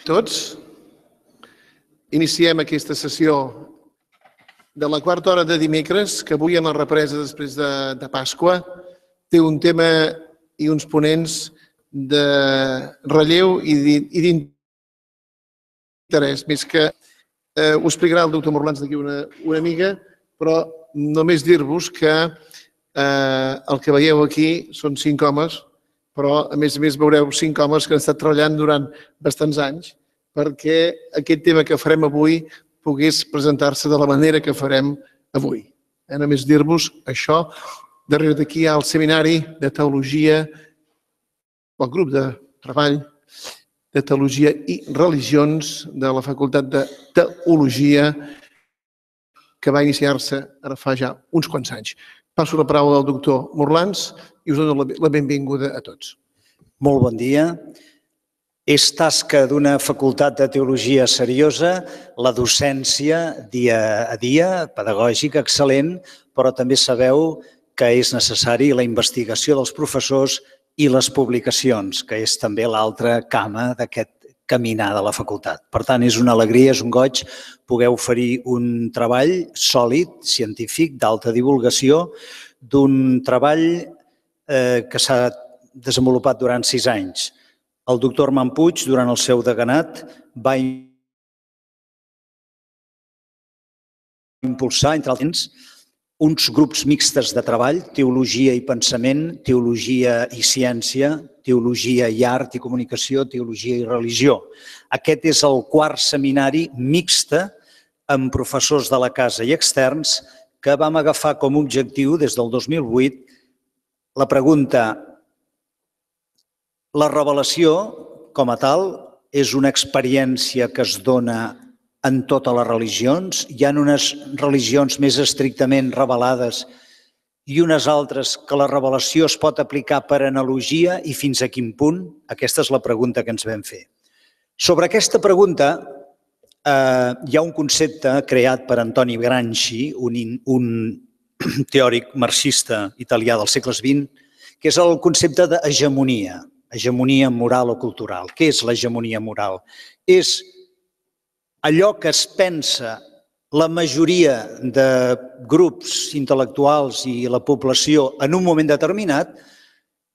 Tots. Iniciem aquesta sessió de la quarta hora de dimecres, que avui en la represa després de Pasqua té un tema i uns ponents de relleu i d'interès, més que ho explicarà el doctor Morlans d'aquí una mica, però només dir-vos que el que veieu aquí són 5 homes, però a més veureu 5 homes que han estat treballant durant bastants anys perquè aquest tema que farem avui pogués presentar-se de la manera que farem avui. Només dir-vos això. Darrere d'aquí hi ha el Seminari de Teologia, el grup de treball de Teologia i Religions de la Facultat de Teologia, que va iniciar-se ara fa ja uns quants anys. Passo la paraula al doctor Morlans i us dono la benvinguda a tots. Molt bon dia. És tasca d'una facultat de teologia seriosa, la docència dia a dia, pedagògica, excel·lent, però també sabeu que és necessari la investigació dels professors i les publicacions, que és també l'altra cama d'aquest caminar de la facultat. Per tant, és una alegria, és un goig poder oferir un treball sòlid, científic, d'alta divulgació, d'un treball que s'ha desenvolupat durant 6 anys. El doctor Armand Puig, durant el seu deganat, va impulsar, entre altres, uns grups mixtes de treball, teologia i pensament, teologia i ciència, teologia i art i comunicació, teologia i religió. Aquest és el 4è seminari mixte amb professors de la casa i externs que vam agafar com a objectiu des del 2008 la pregunta: la revelació, com a tal, és una experiència que es dona en totes les religions. Hi ha unes religions més estrictament revelades i unes altres que la revelació es pot aplicar per analogia i fins a quin punt? Aquesta és la pregunta que ens vam fer. Sobre aquesta pregunta hi ha un concepte creat per Antoni Gramsci, un teòric marxista italià dels segles XX, que és el concepte d'hegemonia. Hegemonia moral o cultural. Què és l'hegemonia moral? És allò que es pensa la majoria de grups intel·lectuals i la població en un moment determinat,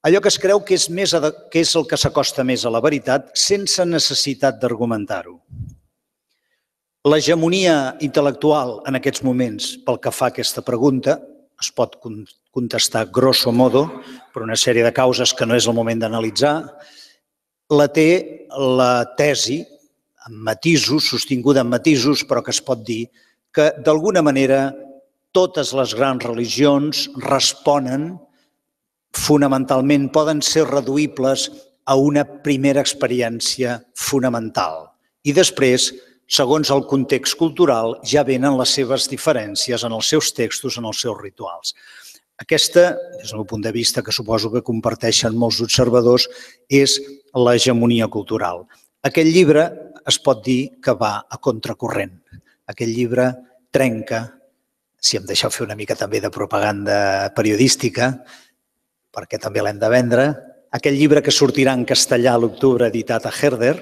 allò que es creu que és el que s'acosta més a la veritat sense necessitat d'argumentar-ho. L'hegemonia intel·lectual en aquests moments, pel que fa a aquesta pregunta, es pot contestar grosso modo per una sèrie de causes que no és el moment d'analitzar, la té la tesi, amb matisos, sostinguda amb matisos, però que es pot dir que d'alguna manera totes les grans religions responen fonamentalment, poden ser reduïbles a una primera experiència fonamental. I després, segons el context cultural, ja venen les seves diferències en els seus textos, en els seus rituals. Aquesta, des del meu punt de vista, que suposo que comparteixen molts observadors, és l'hegemonia cultural. Aquest llibre es pot dir que va a contracorrent. Aquest llibre trenca, si em deixeu fer una mica també de propaganda periodística, perquè també l'hem de vendre, aquest llibre que sortirà en castellà a l'octubre editat a Herder,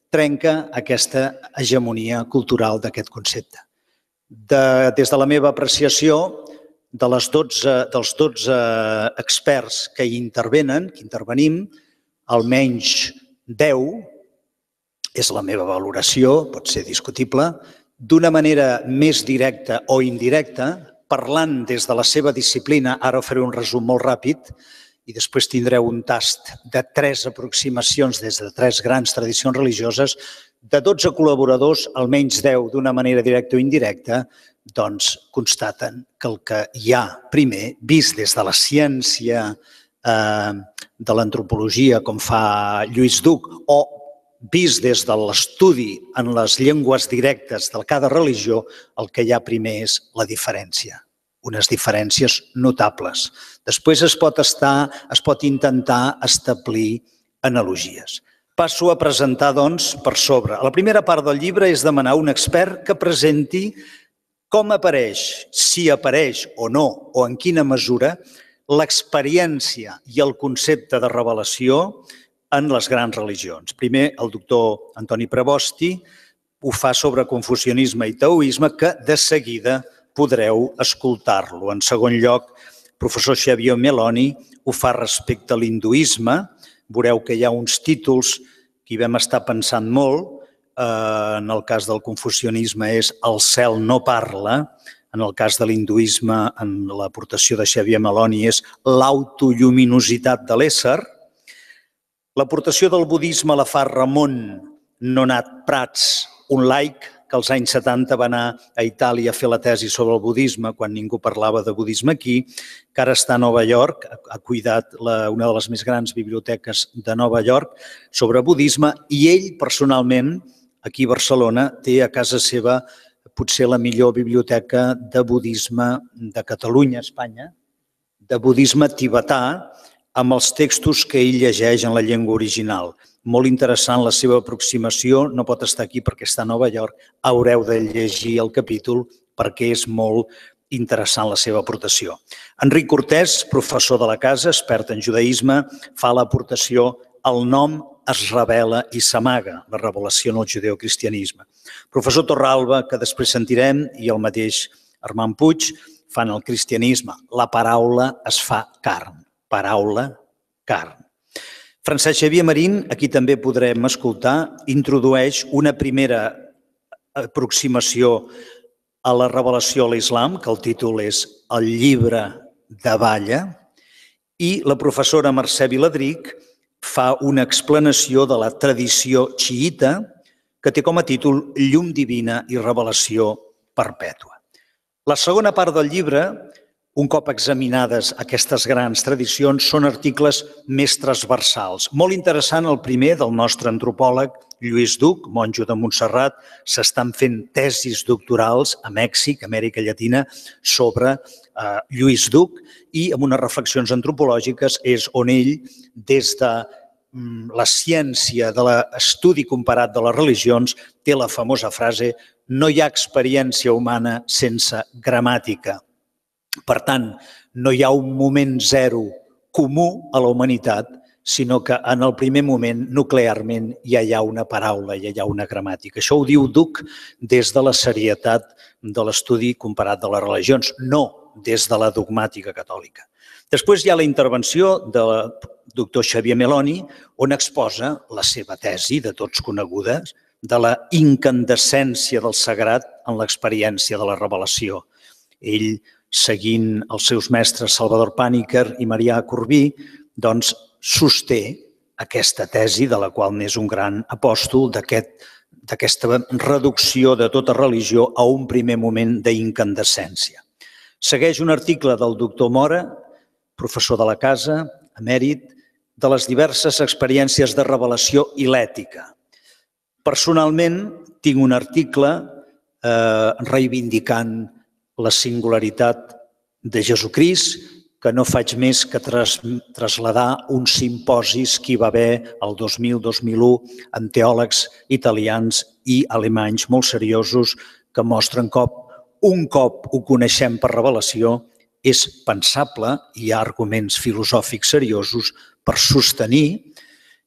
trenca aquesta hegemonia cultural d'aquest concepte. Des de la meva apreciació, dels 12 experts que hi intervenim, almenys 10, és la meva valoració, pot ser discutible, d'una manera més directa o indirecta, parlant des de la seva disciplina, ara faré un resum molt ràpid, i després tindreu un tast de 3 aproximacions des de 3 grans tradicions religioses, de 12 col·laboradors, almenys 10 d'una manera directa o indirecta, doncs constaten que el que hi ha primer, vist des de la ciència de l'antropologia, com fa Lluís Duc, o vist des de l'estudi en les llengües directes de cada religió, el que hi ha primer és la diferència. Unes diferències notables. Després es pot intentar establir analogies. Passo a presentar, doncs, per sobre. La primera part del llibre és demanar a un expert que presenti com apareix, si apareix o no, o en quina mesura, l'experiència i el concepte de revelació en les grans religions. Primer, el doctor Antoni Prebosti ho fa sobre confucianisme i taoisme, que de seguida podreu escoltar-lo. En segon lloc, el professor Xavier Meloni ho fa respecte a l'hinduisme. Veureu que hi ha uns títols que hi vam estar pensant molt. En el cas del confucianisme és El cel no parla. En el cas de l'hinduisme, en l'aportació de Xavier Meloni, és L'autolluminositat de l'ésser. L'aportació del budisme la fa Ramon Nonat Prats, un laic que als anys 70 va anar a Itàlia a fer la tesi sobre el budisme, quan ningú parlava de budisme aquí, que ara està a Nova York, ha cuidat una de les més grans biblioteques de Nova York sobre budisme, i ell personalment, aquí a Barcelona, té a casa seva potser la millor biblioteca de budisme de Catalunya, Espanya, de budisme tibetà, amb els textos que ell llegeix en la llengua original. Molt interessant la seva aproximació, no pot estar aquí perquè està a Nova York, haureu de llegir el capítol perquè és molt interessant la seva aportació. Enric Cortés, professor de la casa, expert en judaïsme, fa l'aportació El nom es revela i s'amaga, la revelació en el judeocristianisme. Professor Torralba, que després sentirem, i el mateix Armand Puig, fan el cristianisme. La paraula es fa carn. Paraula, carn. Francesc Xavier Marín, aquí també podrem escoltar, introdueix una primera aproximació a la revelació a l'islam, que el títol és El llibre de Balla, i la professora Mercè Viladric fa una explanació de la tradició xiïta que té com a títol Llum divina i revelació perpètua. La segona part del llibre, un cop examinades aquestes grans tradicions, són articles més transversals. Molt interessant el primer del nostre antropòleg Lluís Duc, monjo de Montserrat. S'estan fent tesis doctorals a Mèxic, Amèrica Llatina, sobre Lluís Duc, i amb unes reflexions antropològiques és on ell, des de la ciència de l'estudi comparat de les religions, té la famosa frase «No hi ha experiència humana sense gramàtica». Per tant, no hi ha un moment zero comú a la humanitat, sinó que en el primer moment, nuclearment, ja hi ha una paraula, ja hi ha una gramàtica. Això ho diu Duc des de la serietat de l'estudi comparat de les religions, no des de la dogmàtica catòlica. Després hi ha la intervenció del doctor Xavier Meloni, on exposa la seva tesi, de tots conegudes, de la incandescència del sagrat en l'experiència de la revelació. Ell, seguint els seus mestres Salvador Pàniker i Marià Corbí, doncs sosté aquesta tesi, de la qual n'és un gran apòstol, d'aquesta reducció de tota religió a un primer moment d'incandescència. Segueix un article del doctor Mora, professor de la casa, emèrit, de les diverses experiències de revelació i l'ètica. Personalment, tinc un article reivindicant la singularitat de Jesucrist, que no faig més que traslladar uns simposis que hi va haver el 2000-2001 amb teòlegs italians i alemanys molt seriosos que mostren que un cop ho coneixem per revelació és pensable, hi ha arguments filosòfics seriosos per sostenir,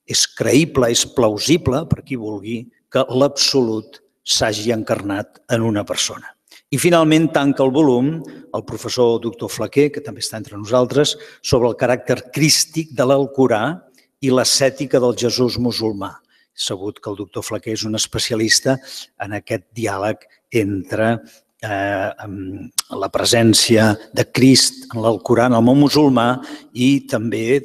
és creïble, és plausible, per qui vulgui, que l'absolut s'hagi encarnat en una persona. I finalment tanca el volum el professor doctor Flaquer, que també està entre nosaltres, sobre el caràcter crístic de l'Alcorà i l'ascètica del Jesús musulmà. He sabut que el doctor Flaquer és un especialista en aquest diàleg entre la presència de Crist en l'Alcorà, en el món musulmà, i també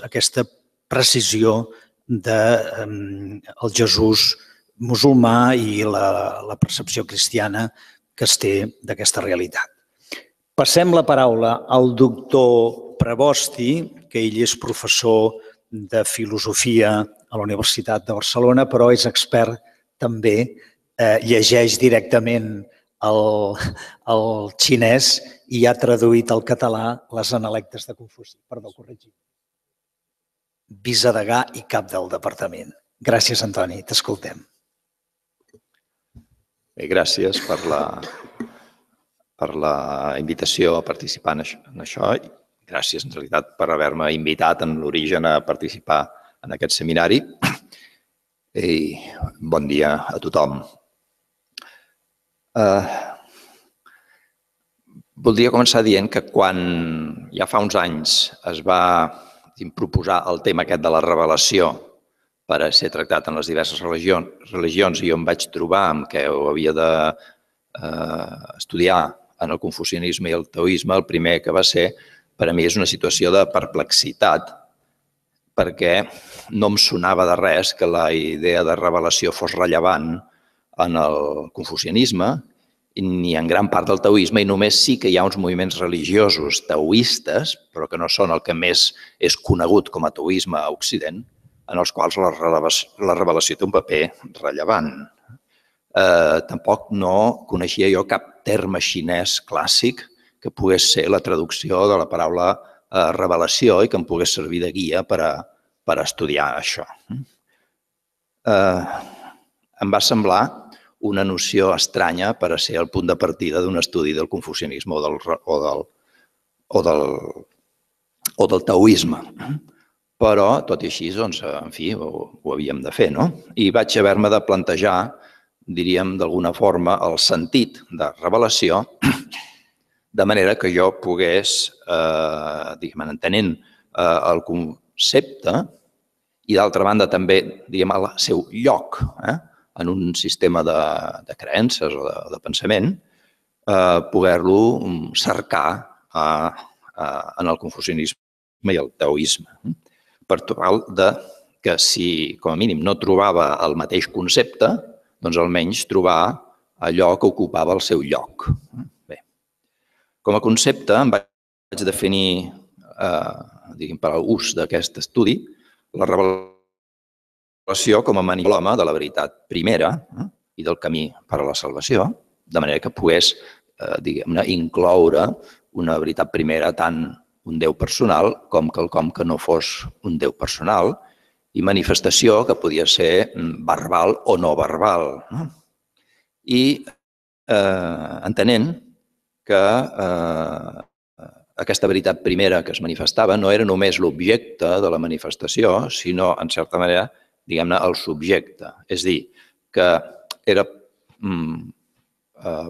aquesta precisió del Jesús musulmà i la percepció cristiana que es té d'aquesta realitat. Passem la paraula al doctor Prebosti, que ell és professor de filosofia a la Universitat de Barcelona, però és expert també, llegeix directament el xinès i ha traduït al català les analectes de Confuci. Perdó, corregir. Vicedegà i cap del departament. Gràcies, Antoni. T'escoltem. Bé, gràcies per la invitació a participar en això. Gràcies, en realitat, per haver-me invitat en l'origen a participar en aquest seminari i bon dia a tothom. Voldria començar dient que quan ja fa uns anys es va proposar el tema aquest de la revelació per a ser tractat en les diverses religions i jo em vaig trobar amb que ho havia d'estudiar en el confucianisme i el taoisme, el primer que va ser, per a mi és una situació de perplexitat, perquè no em sonava de res que la idea de revelació fos rellevant en el confucianisme ni en gran part del taoisme, i només sí que hi ha uns moviments religiosos taoistes, però que no són el que més és conegut com a taoisme a Occident, en els quals la revelació té un paper rellevant. Tampoc no coneixia jo cap terme xinès clàssic que pogués ser la traducció de la paraula revelació i que em pogués servir de guia per a estudiar això. Em va semblar una noció estranya per a ser el punt de partida d'un estudi del confucianisme o del taoisme. Però, tot i així, doncs, en fi, ho havíem de fer, no? I vaig haver-me de plantejar, diríem, d'alguna forma, el sentit de revelació, de manera que jo pogués, diguem, entenent el concepte i, d'altra banda, també, diguem, el seu lloc, en un sistema de creences o de pensament, poder-lo cercar en el confucianisme i el taoisme. Per tal que si, com a mínim, no trobava el mateix concepte, doncs almenys trobar allò que ocupava el seu lloc. Bé, com a concepte em vaig definir, diguem, per a l'ús d'aquest estudi, la revelació com a manipulama de la veritat primera i del camí per a la salvació, de manera que pogués, diguem-ne, incloure una veritat primera tant un Déu personal com quelcom que no fos un Déu personal i manifestació que podia ser verbal o no verbal. I entenent que aquesta veritat primera que es manifestava no era només l'objecte de la manifestació, sinó, en certa manera, diguem-ne, el subjecte. És a dir, que era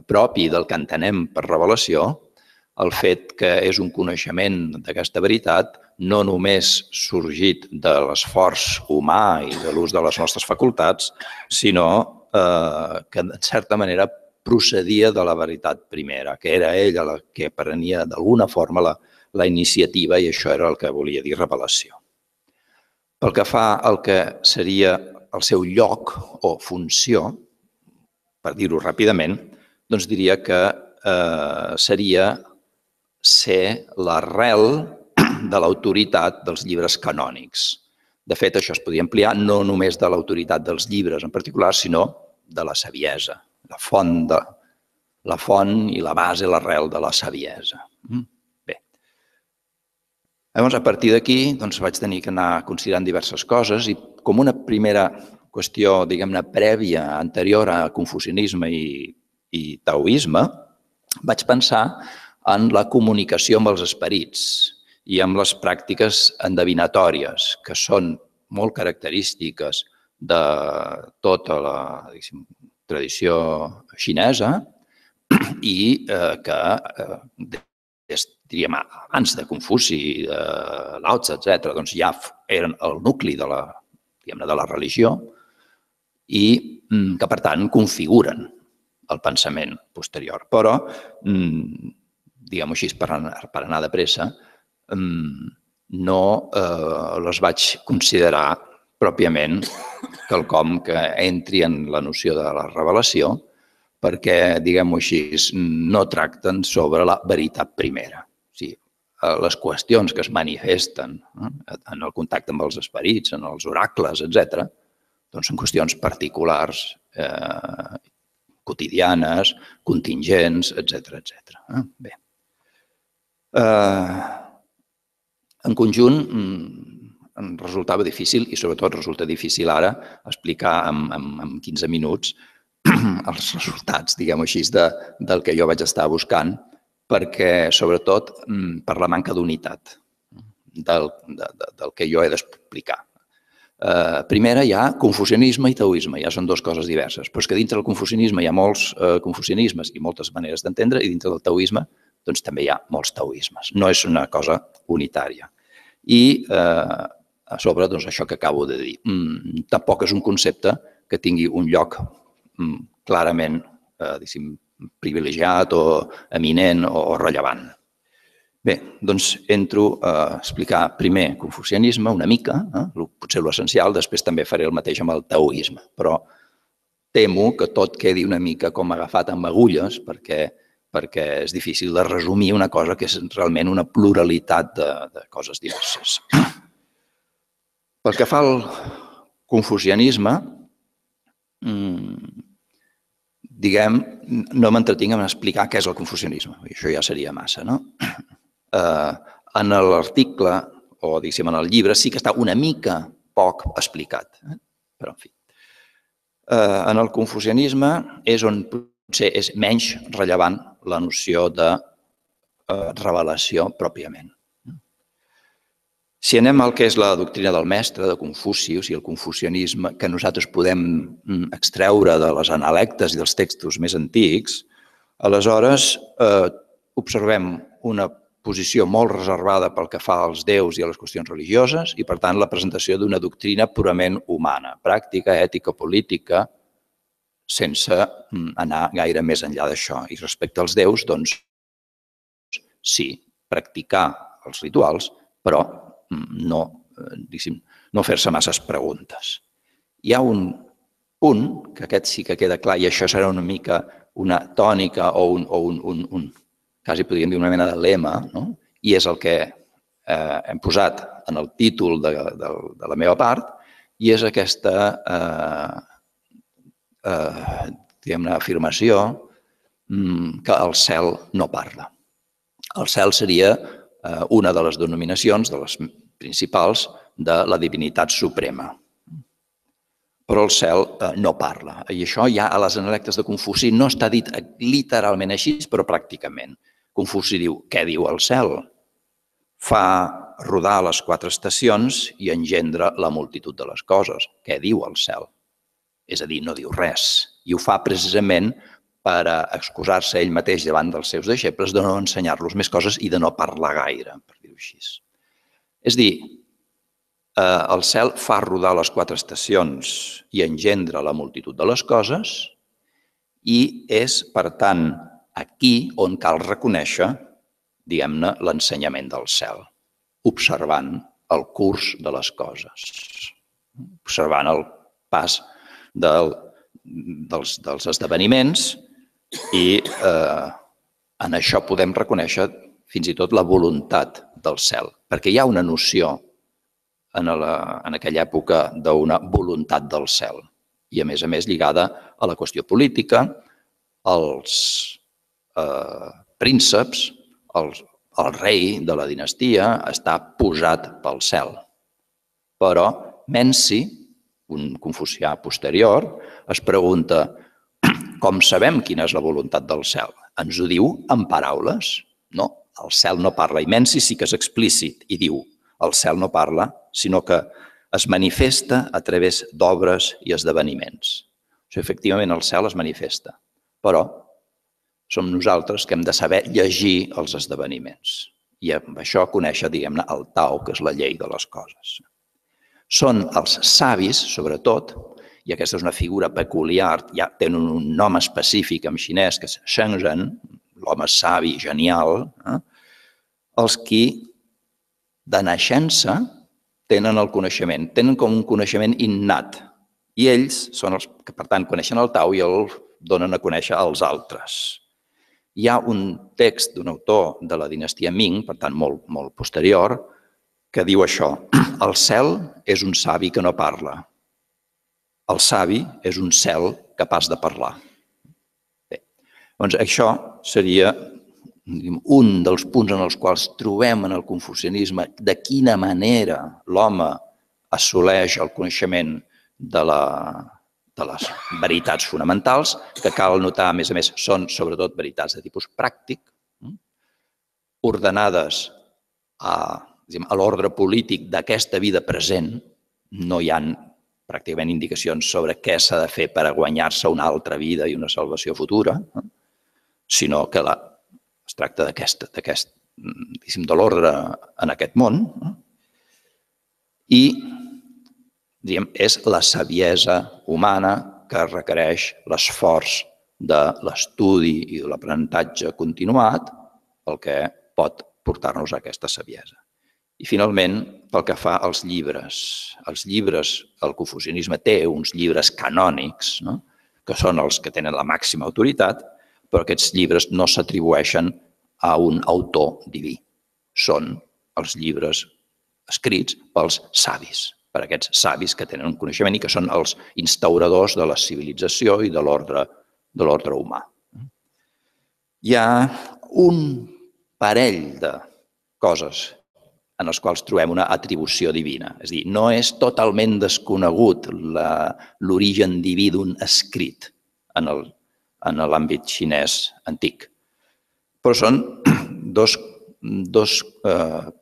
propi del que entenem per revelació el fet que és un coneixement d'aquesta veritat no només sorgit de l'esforç humà i de l'ús de les nostres facultats, sinó que, en certa manera, procedia de la veritat primera, que era ella la que prenia d'alguna forma la iniciativa i això era el que volia dir revelació. Pel que fa al que seria el seu lloc o funció, per dir-ho ràpidament, doncs diria que seria ser l'arrel de l'autoritat dels llibres canònics. De fet, això es podria ampliar no només de l'autoritat dels llibres en particular, sinó de la saviesa, la font i la base, l'arrel de la saviesa. Bé. Llavors, a partir d'aquí, vaig tenir que anar considerant diverses coses i com una primera qüestió, diguem-ne, prèvia, anterior a confucianisme i taoisme, vaig pensar en la comunicació amb els esperits i amb les pràctiques endevinatòries, que són molt característiques de tota la tradició xinesa i que, diríem, abans de Confuci, de Lao Tse, etc., ja eren el nucli de la religió i que, per tant, configuren el pensament posterior. Però, diguem-ho així, per anar de pressa, no les vaig considerar pròpiament quelcom que entri en la noció de la revelació perquè, diguem-ho així, no tracten sobre la veritat primera. O sigui, les qüestions que es manifesten en el contacte amb els esperits, en els oracles, etc., doncs són qüestions particulars, quotidianes, contingents, etc. Bé. En conjunt, em resultava difícil, i sobretot resulta difícil ara, explicar en 15 minuts els resultats, diguem-ho així, del que jo vaig estar buscant, perquè, sobretot, per la manca d'unitat del que jo he d'explicar. Primera hi ha confucianisme i taoisme, ja són dues coses diverses, però és que dintre del confucianisme hi ha molts confucianismes i moltes maneres d'entendre, i dintre del taoisme doncs, també hi ha molts taoismes. No és una cosa unitària. I a sobre, doncs, això que acabo de dir, tampoc és un concepte que tingui un lloc clarament privilegiat o eminent o rellevant. Bé, doncs entro a explicar primer confucianisme una mica, potser l'essencial, després també faré el mateix amb el taoisme, però temo que tot quedi una mica com agafat amb agulles perquè és difícil de resumir una cosa que és realment una pluralitat de coses diverses. Pel que fa al confucianisme, diguem, no m'entretinc en explicar què és el confucianisme, això ja seria massa, no? En l'article, o diguéssim en el llibre, sí que està una mica poc explicat, però en fi. En el confucianisme és on potser és menys rellevant la noció de revelació pròpiament. Si anem al que és la doctrina del mestre, de Confuci, o sigui, el confucianisme que nosaltres podem extreure de les analectes i dels textos més antics, aleshores observem una posició molt reservada pel que fa als déus i a les qüestions religioses i, per tant, la presentació d'una doctrina purament humana, pràctica, ètica, política, sense anar gaire més enllà d'això. I respecte als déus, doncs, sí, practicar els rituals, però no fer-se masses preguntes. Hi ha un punt, que aquest sí que queda clar, i això serà una mica una tònica o quasi podríem dir una mena de lema, i és el que hem posat en el títol de la meva part, i és aquesta afirmació que el cel no parla. El cel seria una de les denominacions, de les principals, de la divinitat suprema. Però el cel no parla. I això ja a les analectes de Confuci no està dit literalment així, però pràcticament. Confuci diu, què diu el cel? Fa rodar les 4 estacions i engendra la multitud de les coses. Què diu el cel? És a dir, no diu res. I ho fa precisament per excusar-se ell mateix davant dels seus deixebles de no ensenyar-los més coses i de no parlar gaire, per dir-ho així. És a dir, el cel fa rodar les 4 estacions i engendra la multitud de les coses i és, per tant, aquí on cal reconèixer, diguem-ne, l'ensenyament del cel, observant el curs de les coses, observant el pas dels esdeveniments i en això podem reconèixer fins i tot la voluntat del cel, perquè hi ha una noció en aquella època d'una voluntat del cel i, a més lligada a la qüestió política, als prínceps, el rei de la dinastia està posat pel cel. Però Menci, un confucià posterior, es pregunta com sabem quina és la voluntat del cel? Ens ho diu en paraules? No, el cel no parla. I Menci sí que és explícit i diu el cel no parla, sinó que es manifesta a través d'obres i esdeveniments. O sigui, efectivament, el cel es manifesta, però som nosaltres que hem de saber llegir els esdeveniments i amb això conèixer, diguem-ne, el Tao, que és la llei de les coses. Són els savis, sobretot, i aquesta és una figura peculiar, ja tenen un nom específic en xinès, que és Shenzhen, l'home savi, genial, els qui de naixença tenen el coneixement, tenen com un coneixement innat i ells són els que, per tant, coneixen el Tao i el donen a conèixer als altres. Hi ha un text d'un autor de la dinastia Ming, per tant, molt posterior, que diu això: el cel és un savi que no parla. El savi és un cel capaç de parlar. Bé, doncs això seria un dels punts en els quals trobem en el confucianisme de quina manera l'home assoleix el coneixement de les veritats fonamentals, que cal notar, a més, són sobretot veritats de tipus pràctic, ordenades a l'ordre polític d'aquesta vida present, no hi ha pràcticament indicacions sobre què s'ha de fer per a guanyar-se una altra vida i una salvació futura, sinó que es tracta de l'ordre en aquest món i és la saviesa humana que requereix l'esforç de l'estudi i de l'aprenentatge continuat el que pot portar-nos a aquesta saviesa. I finalment, pel que fa als llibres. El confucianisme té uns llibres canònics, que són els que tenen la màxima autoritat, però aquests llibres no s'atribueixen a un autor diví. Són els llibres escrits pels savis, per aquests savis que tenen un coneixement i que són els instauradors de la civilització i de l'ordre humà. Hi ha un parell de coses en els quals trobem una atribució divina. És a dir, no és totalment desconegut l'origen diví d'un escrit en l'àmbit xinès antic. Però són dos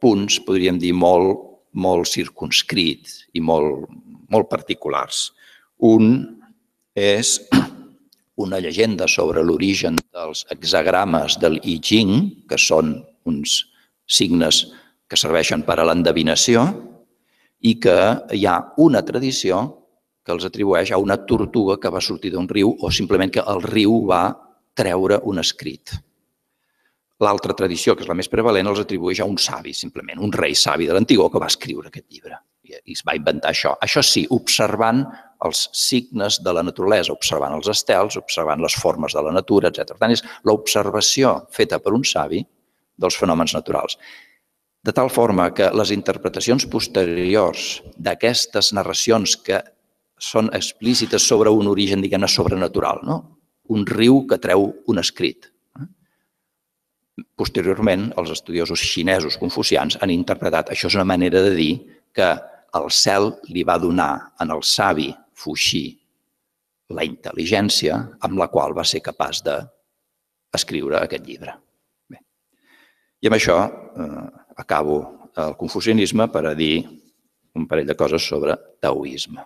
punts, podríem dir, molt circumscrits i molt particulars. Un és una llegenda sobre l'origen dels hexagrames del I Ching, que són uns signes que serveixen per a l'endevinació i que hi ha una tradició que els atribueix a una tortuga que va sortir d'un riu o simplement que el riu va treure un escrit. L'altra tradició, que és la més prevalent, els atribueix a un savi, simplement, un rei savi de l'antigor que va escriure aquest llibre i es va inventar això. Això sí, observant els signes de la naturalesa, observant els estels, observant les formes de la natura, etc. Per tant, és l'observació feta per un savi dels fenòmens naturals. De tal forma que les interpretacions posteriors d'aquestes narracions que són explícites sobre un origen, diguem-ne, sobrenatural, un riu que treu un escrit. Posteriorment, els estudiosos xinesos confucians han interpretat, això és una manera de dir que el cel li va donar en el savi Fuxi la intel·ligència amb la qual va ser capaç d'escriure aquest llibre. I amb això acabo el confucianisme per a dir un parell de coses sobre taoisme.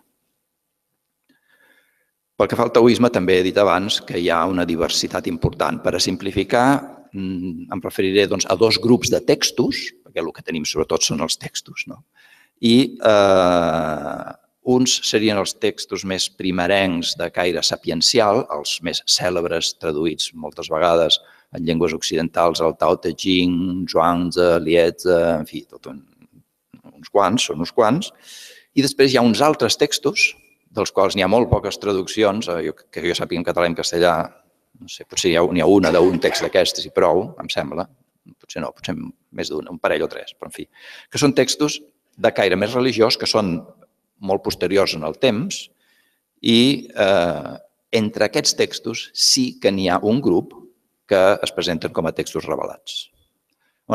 Pel que fa al taoisme, també he dit abans que hi ha una diversitat important. Per a simplificar, em referiré a dos grups de textos, perquè el que tenim sobretot són els textos, i uns serien els textos més primerencs de caire sapiencial, els més cèlebres, traduïts moltes vegades en llengües occidentals, el Tao Te Ching, Zhuangzi, Liezi, en fi, són uns quants. I després hi ha uns altres textos, dels quals n'hi ha molt poques traduccions, que jo sàpiga en català i en castellà, no sé, potser n'hi ha una d'un text d'aquestes i prou, em sembla. Potser no, potser més d'una, un parell o tres, però en fi. Que són textos de caire més religiós, que són molt posteriors en el temps, i entre aquests textos sí que n'hi ha un grup que es presenten com a textos revelats.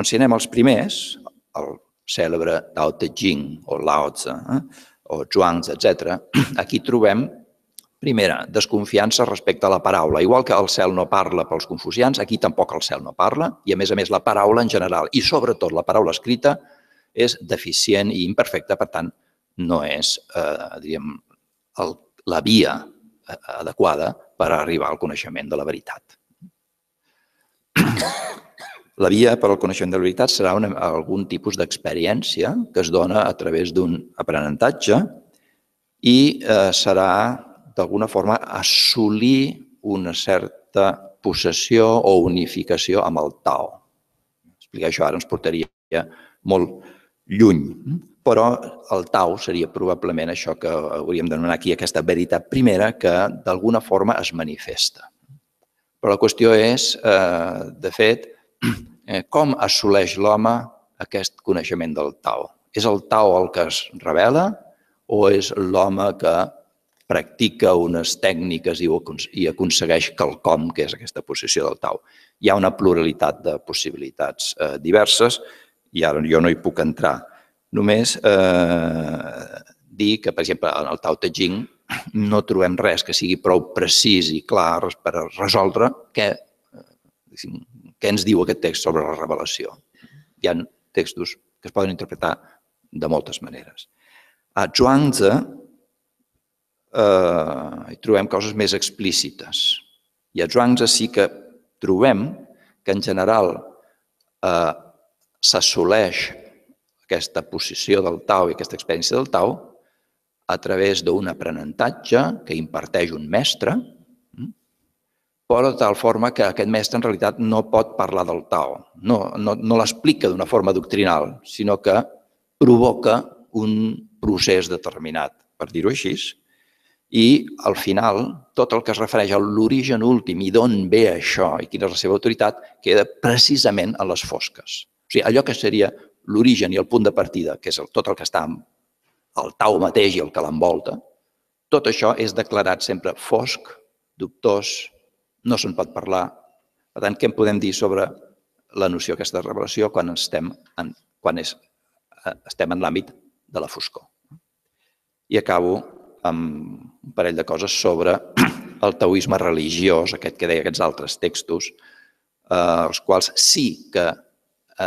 Si anem als primers, el cèlebre Tao Te Ching, o Lao Tse, o Zhuangzi, etc., aquí trobem, primera, desconfiança respecte a la paraula. Igual que el cel no parla pels confucians, aquí tampoc el cel no parla, i a més la paraula en general, i sobretot la paraula escrita, és deficient i imperfecta, per tant, no és, diríem, la via adequada per arribar al coneixement de la veritat. La via per al coneixement de la veritat serà algun tipus d'experiència que es dona a través d'un aprenentatge i serà, d'alguna forma, assolir una certa possessió o unificació amb el Tao. Explicar això ara ens portaria molt lluny, però el Tao seria probablement això que hauríem d'anomenar aquí, aquesta veritat primera que d'alguna forma es manifesta. Però la qüestió és, de fet, com assoleix l'home aquest coneixement del Tao? És el Tao el que es revela o és l'home que practica unes tècniques i aconsegueix quelcom que és aquesta possessió del Tao? Hi ha una pluralitat de possibilitats diverses i ara jo no hi puc entrar. Només dir que, per exemple, en el Tao Te Ching no trobem res que sigui prou precís i clar per resoldre què ens diu aquest text sobre la revelació. Hi ha textos que es poden interpretar de moltes maneres. A Zhuangzi hi trobem coses més explícites. I a Zhuangzi sí que trobem que en general s'assoleix aquesta posició del Tao i aquesta experiència del Tao a través d'un aprenentatge que imparteix un mestre, però de tal forma que aquest mestre en realitat no pot parlar del Tao, no l'explica d'una forma doctrinal, sinó que provoca un procés determinat, per dir-ho així, i al final tot el que es refereix a l'origen últim i d'on ve això i quina és la seva autoritat queda precisament a les fosques. O sigui, allò que seria l'origen i el punt de partida, que és tot el que està al Tao mateix i el que l'envolta, tot això és declarat sempre fosc, dubtós, no se'n pot parlar. Per tant, què en podem dir sobre la noció aquesta de revelació quan estem en l'àmbit de la foscor? I acabo amb un parell de coses sobre el taoisme religiós, aquest que deia aquests altres textos, els quals sí que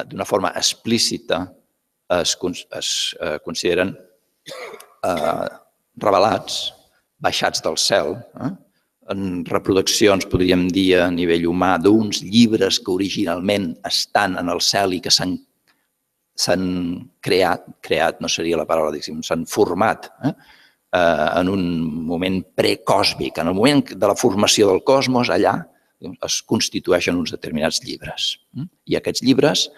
d'una forma explícita es consideren revelats, baixats del cel, en reproduccions, podríem dir, a nivell humà, d'uns llibres que originalment estan en el cel i que s'han creat no seria la paraula, s'han format en un moment precòsmic, en el moment de la formació del cosmos, allà es constitueixen uns determinats llibres. I aquests llibres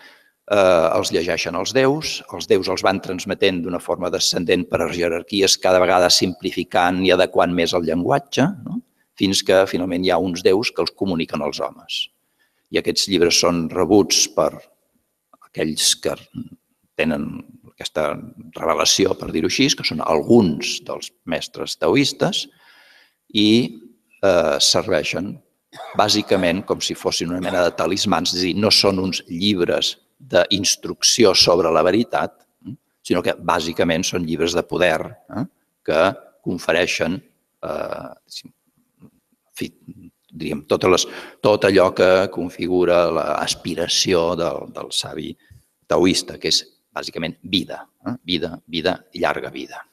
els llegeixen els déus els van transmetent d'una forma descendent per jerarquies, cada vegada simplificant i adequant més el llenguatge, fins que finalment hi ha uns déus que els comuniquen als homes. I aquests llibres són rebuts per aquells que tenen aquesta revelació, per dir-ho així, que són alguns dels mestres taoistes, i serveixen bàsicament com si fossin una mena de talismans, és a dir, no són uns llibres d'instrucció sobre la veritat, sinó que bàsicament són llibres de poder que confereixen tot allò que configura l'aspiració del savi taoista, que és bàsicament vida, vida i llarga vida.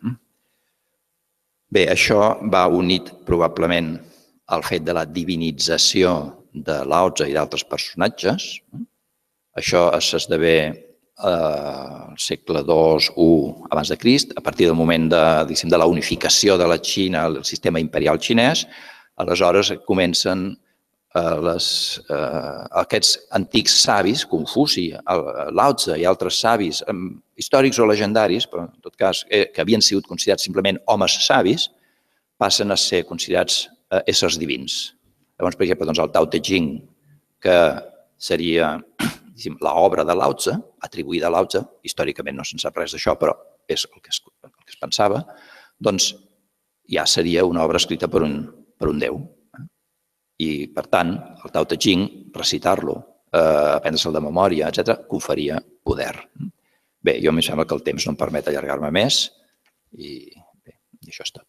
Bé, això va unit probablement al fet de la divinització de Lao Tse i d'altres personatges. Això s'esdevé al segle II, I abans de Crist, a partir del moment de la unificació de la Xina, el sistema imperial xinès. Aleshores comencen aquests antics savis, Confuci, Lao Tse i altres savis històrics o legendaris, però en tot cas que havien sigut considerats simplement homes savis, passen a ser considerats éssers divins. Llavors, per exemple, el Tao Te Ching, que seria l'obra de Lao Tse, atribuïda a Lao Tse, històricament no se'n sap res d'això, però és el que es pensava, doncs ja seria una obra escrita per un déu. I, per tant, el Tao Te Ching, recitar-lo, aprendre-se'l de memòria, etc., conferia poder. Bé, jo em sembla que el temps no em permet allargar-me més i això és tot.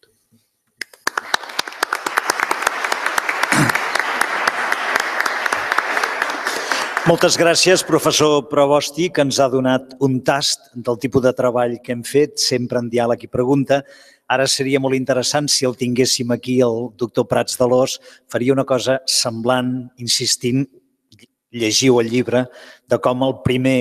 Moltes gràcies, professor Provosti, que ens ha donat un tast del tipus de treball que hem fet, sempre en diàleg i pregunta. Ara seria molt interessant, si el tinguéssim aquí, el doctor Prats d'Alòs, faria una cosa semblant, insistint, llegiu el llibre, de com el primer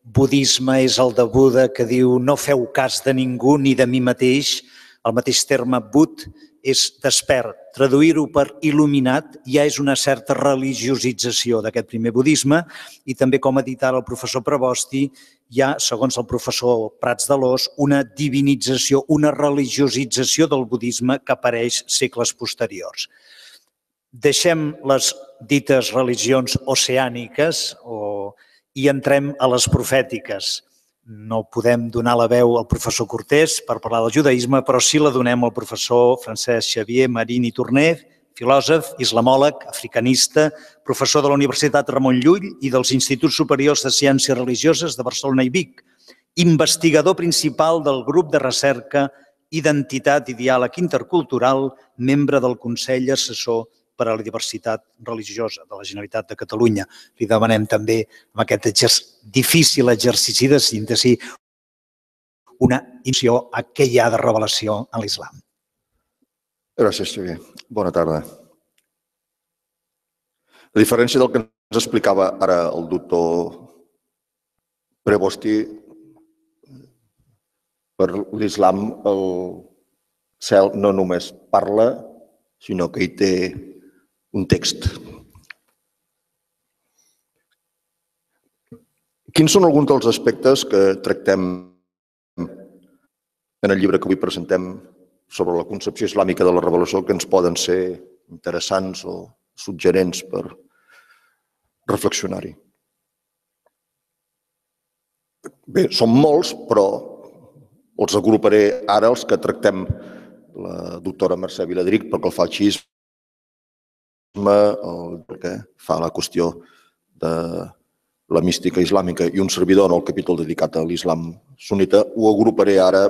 budisme és el de Buda, que diu no feu cas de ningú ni de mi mateix. El mateix terme Bud és despert. Traduir-ho per il·luminat ja és una certa religiosització d'aquest primer budisme i també, com ha dit ara el professor Provosti, hi ha, segons el professor Prats d'Alòs, una divinització, una religiosització del budisme que apareix segles posteriors. Deixem les dites religions oceàniques i entrem a les profètiques. No podem donar la veu al professor Cortés per parlar del judaïsme, però sí la donem al professor Francesc Xavier Marín i Torner, filòsof, islamòleg, africanista, professor de la Universitat Ramon Llull i dels Instituts Superiors de Ciències Religioses de Barcelona i Vic, investigador principal del grup de recerca Identitat i Diàleg Intercultural, membre del Consell Assessor per a la Diversitat Religiosa de la Generalitat de Catalunya. Li demanem també, amb aquest difícil exercici de síntesi, una iniciació a què hi ha de revelació en l'islam. Gràcies, Xavier. Bona tarda. A diferència del que ens explicava ara el doctor Prebosti, per l'islam el cel no només parla, sinó que hi té un text. Quins són alguns dels aspectes que tractem en el llibre que avui presentem sobre la concepció islàmica de la revelació que ens poden ser interessants o suggerents per reflexionar-hi? Bé, són molts, però els agruparé ara els que tractem la doctora Mercè Viladrich pel que fa al xiisme, el que fa la qüestió de la mística islàmica i un servidor en el capítol dedicat a l'islam sunnita. Ho agruparé ara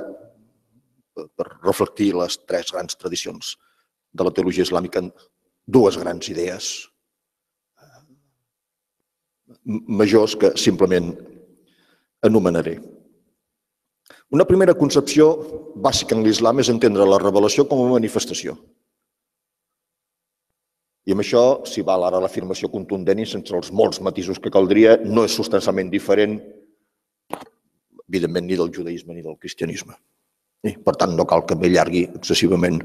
per reflectir les tres grans tradicions de la teologia islàmica en dues grans idees majors que simplement enumeraré. Una primera concepció bàsica en l'islam és entendre la revelació com a manifestació. I amb això s'hi val ara l'afirmació contundent i sense els molts matisos que caldria, no és substancialment diferent, evidentment, ni del judaïsme ni del cristianisme. I, per tant, no cal que m'allargui excessivament,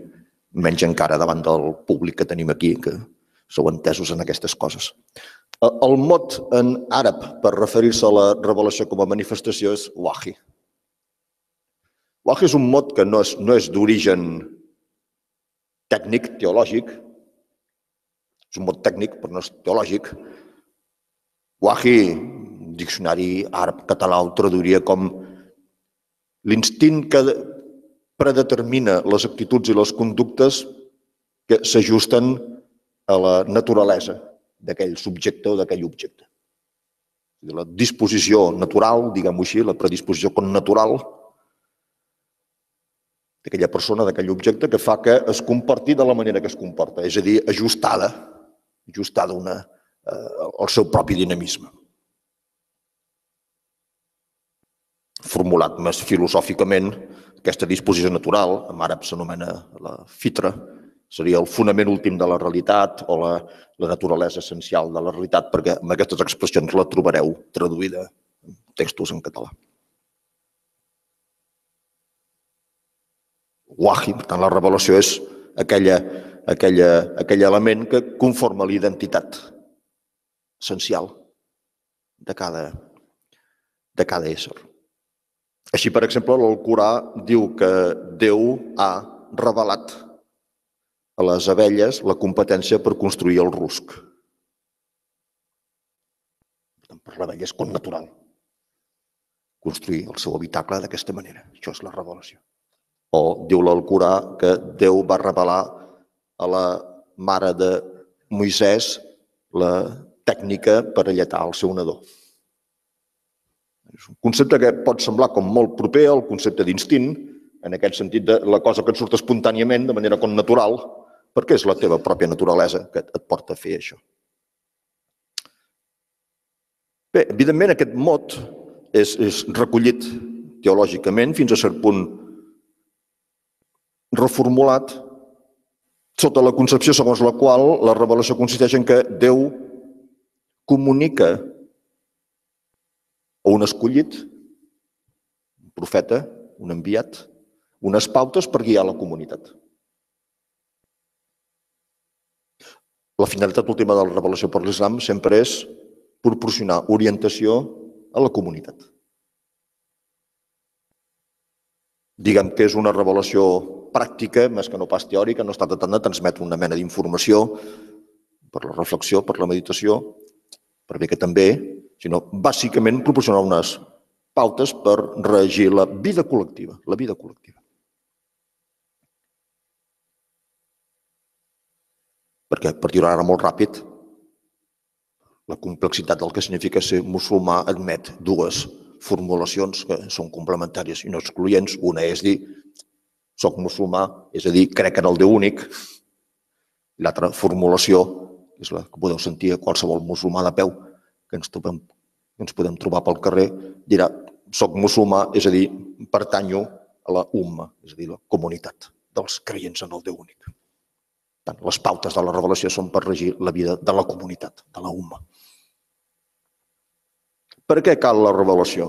menys encara davant del públic que tenim aquí, que sou entesos en aquestes coses. El mot en àrab per referir-se a la revelació com a manifestació és wahi. Wahi és un mot que no és d'origen tècnic, teològic, és un mot tècnic, però no és teològic. Wahi, diccionari àrab-català, ho traduiria com l'instint que predetermina les actituds i les conductes que s'ajusten a la naturalesa d'aquell subjecte o d'aquell objecte. La disposició natural, diguem-ho així, la predisposició connatural d'aquella persona, d'aquell objecte, que fa que es comporti de la manera que es comporta, és a dir, ajustada al seu propi dinamisme. Formulat més filosòficament, aquesta disposició natural, en àrab s'anomena la fitra, seria el fonament últim de la realitat o la naturalesa essencial de la realitat, perquè amb aquestes expressions la trobareu traduïda en textos en català. Wahi, per tant, la revelació és aquell element que conforma l'identitat essencial de cada ésser. Així, per exemple, l'Alcorà diu que Déu ha revelat a les abelles la competència per construir el rusc. Per l'abella és connatural construir el seu habitacle d'aquesta manera. Això és la revelació. O diu l'Alcorà que Déu va revelar a la mare de Moisès la tècnica per alletar el seu nadó. És un concepte que pot semblar com molt proper al concepte d'instint, en aquest sentit de la cosa que et surt espontàniament, de manera connatural, perquè és la teva pròpia naturalesa que et porta a fer això. Bé, evidentment aquest mot és recollit teològicament fins a cert punt reformulat sota la concepció segons la qual la revelació consisteix en que Déu comunica a un escollit, un profeta, un enviat, unes pautes per guiar la comunitat. La finalitat última de la revelació per l'islam sempre és proporcionar orientació a la comunitat. Diguem que és una revelació pràctica, més que no pas teòrica, no es tracta tant de transmetre una mena d'informació per la reflexió, per la meditació, per bé que també, sinó bàsicament proporcionar unes pautes per regir la vida col·lectiva. Perquè, per dir-ho ara molt ràpid, la complexitat del que significa ser musulmà admet dues formulacions que són complementàries i no excloents. Una és dir, soc musulmà, és a dir, crec en el Déu únic. L'altra formulació, que és la que podeu sentir a qualsevol musulmà de peu que ens podem trobar pel carrer, dirà, soc musulmà, és a dir, pertanyo a la umma, és a dir, la comunitat dels creients en el Déu únic. Tant, les pautes de la revelació són per regir la vida de la comunitat, de la umma. Per què cal la revelació?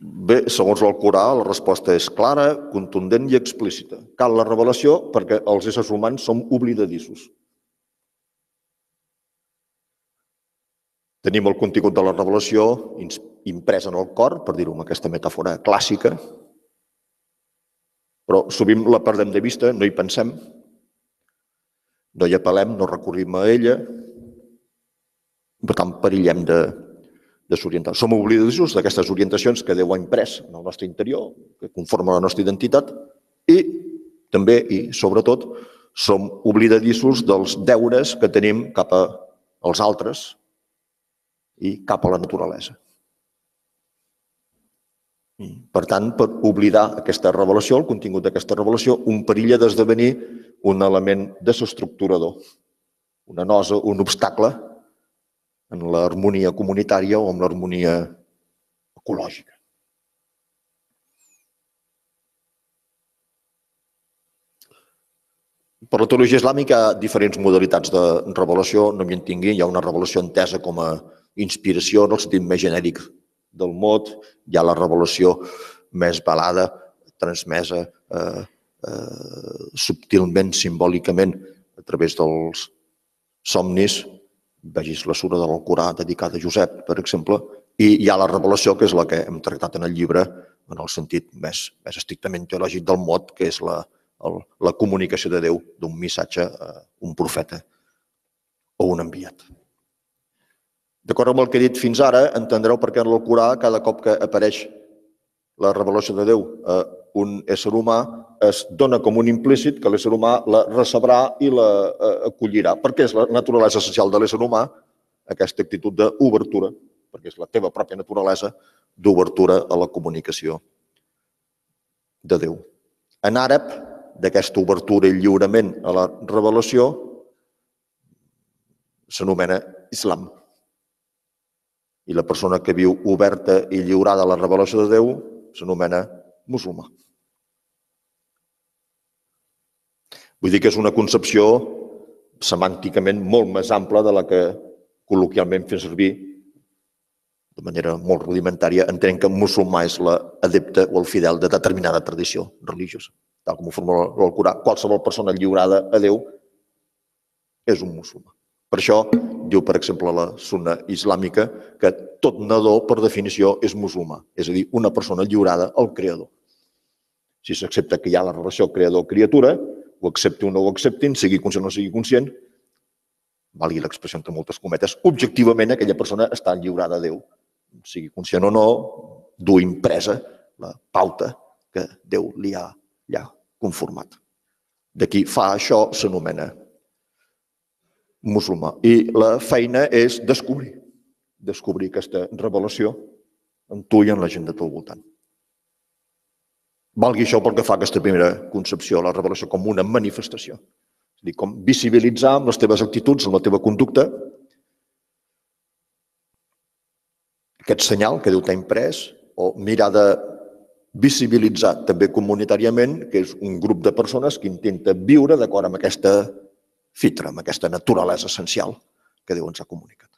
Bé, segons l'Alcorà, la resposta és clara, contundent i explícita. Cal la revelació perquè els éssers humans som oblidadissos. Tenim el contingut de la revelació imprès en el cor, per dir-ho amb aquesta metàfora clàssica, però sovint la perdem de vista, no hi pensem, no hi apel·lem, no recorrim a ella, per tant, perillem de desorientar. Som oblidadissos d'aquestes orientacions que Déu ha imprès en el nostre interior, que conformen la nostra identitat, i també, i sobretot, som oblidadissos dels deures que tenim cap als altres i cap a la naturalesa. Per tant, per oblidar aquesta revelació, el contingut d'aquesta revelació, un perill d'esdevenir un element desestructurador, una nosa, un obstacle en l'harmonia comunitària o en l'harmonia ecològica. Per la teologia islàmica hi ha diferents modalitats de revelació, no m'hi entingui, hi ha una revelació entesa com a inspiració en el sentit més genèric del mot, hi ha la revelació més velada, transmesa subtilment, simbòlicament, a través dels somnis, vegis la sura de l'Alcorà dedicada a Josep, per exemple, i hi ha la revelació, que és la que hem tractat en el llibre, en el sentit més estrictament teològic del mot, que és la comunicació de Déu d'un missatge a un profeta o un enviat. D'acord amb el que he dit fins ara, entendreu per què en l'Alcorà, cada cop que apareix la revelació de Déu a un ésser humà, es dona com un implícit que l'ésser humà la recebrà i la acollirà. Perquè és la naturalesa essencial de l'ésser humà aquesta actitud d'obertura, perquè és la teva pròpia naturalesa d'obertura a la comunicació de Déu. En àrab, d'aquesta obertura i lliurament a la revelació, s'anomena Islam. I la persona que viu oberta i lliurada a la revelació de Déu s'anomena musulmà. Vull dir que és una concepció semànticament molt més ampla de la que col·loquialment fem servir de manera molt rudimentària. Entenc que musulmà és l'adepte o el fidel de determinada tradició religiosa. Tal com ho formula l'Alcorà, qualsevol persona lliurada a Déu és un musulmà. Per això diu, per exemple, la sunna islàmica que tot nadó, per definició, és musulmà. És a dir, una persona lliurada al Creador. Si s'accepta que hi ha la relació creador-criatura, ho accepti o no ho acceptin, sigui conscient o no sigui conscient, valgui l'expressió entre moltes cometes, objectivament aquella persona està lliurada a Déu. Sigui conscient o no, du impresa la pauta que Déu li ha conformat. De qui fa això s'anomena musulmà. I la feina és descobrir aquesta revelació en tu i en la gent de teu voltant. Valgui això pel que fa a aquesta primera concepció, la revelació com una manifestació. És a dir, com visibilitzar amb les teves actituds, amb la teva conducta, aquest senyal que Déu t'ha imprès, o mirar de visibilitzar també comunitàriament, que és un grup de persones que intenta viure d'acord amb aquesta fitra, amb aquesta naturalesa essencial que Déu ens ha comunicat.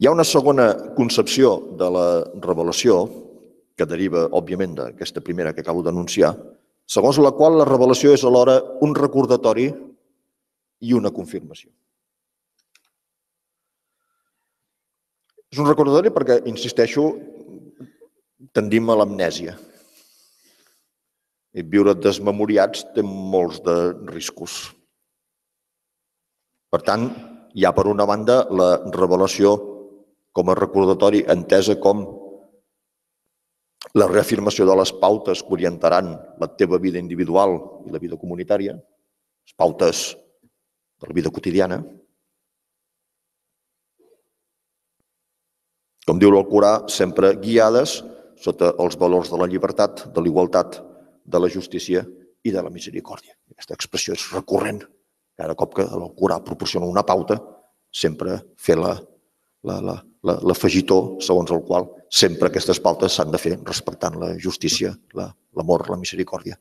Hi ha una segona concepció de la revelació que deriva, òbviament, d'aquesta primera que acabo d'anunciar, segons la qual la revelació és alhora un recordatori i una confirmació. És un recordatori perquè, insisteixo, tendim a l'amnèsia. I viure desmemoriats té molts de riscos. Per tant, hi ha per una banda la revelació com a recordatori entesa com la reafirmació de les pautes que orientaran la teva vida individual i la vida comunitària, les pautes de la vida quotidiana. Com diu l'Alcorà, sempre guiades sota els valors de la llibertat, de la igualtat, de la justícia i de la misericòrdia. Aquesta expressió és recurrent. Cada cop que l'Alcorà proporciona una pauta, sempre fer la l'afegitó segons el qual sempre aquestes pautes s'han de fer respectant la justícia, l'amor, la misericòrdia,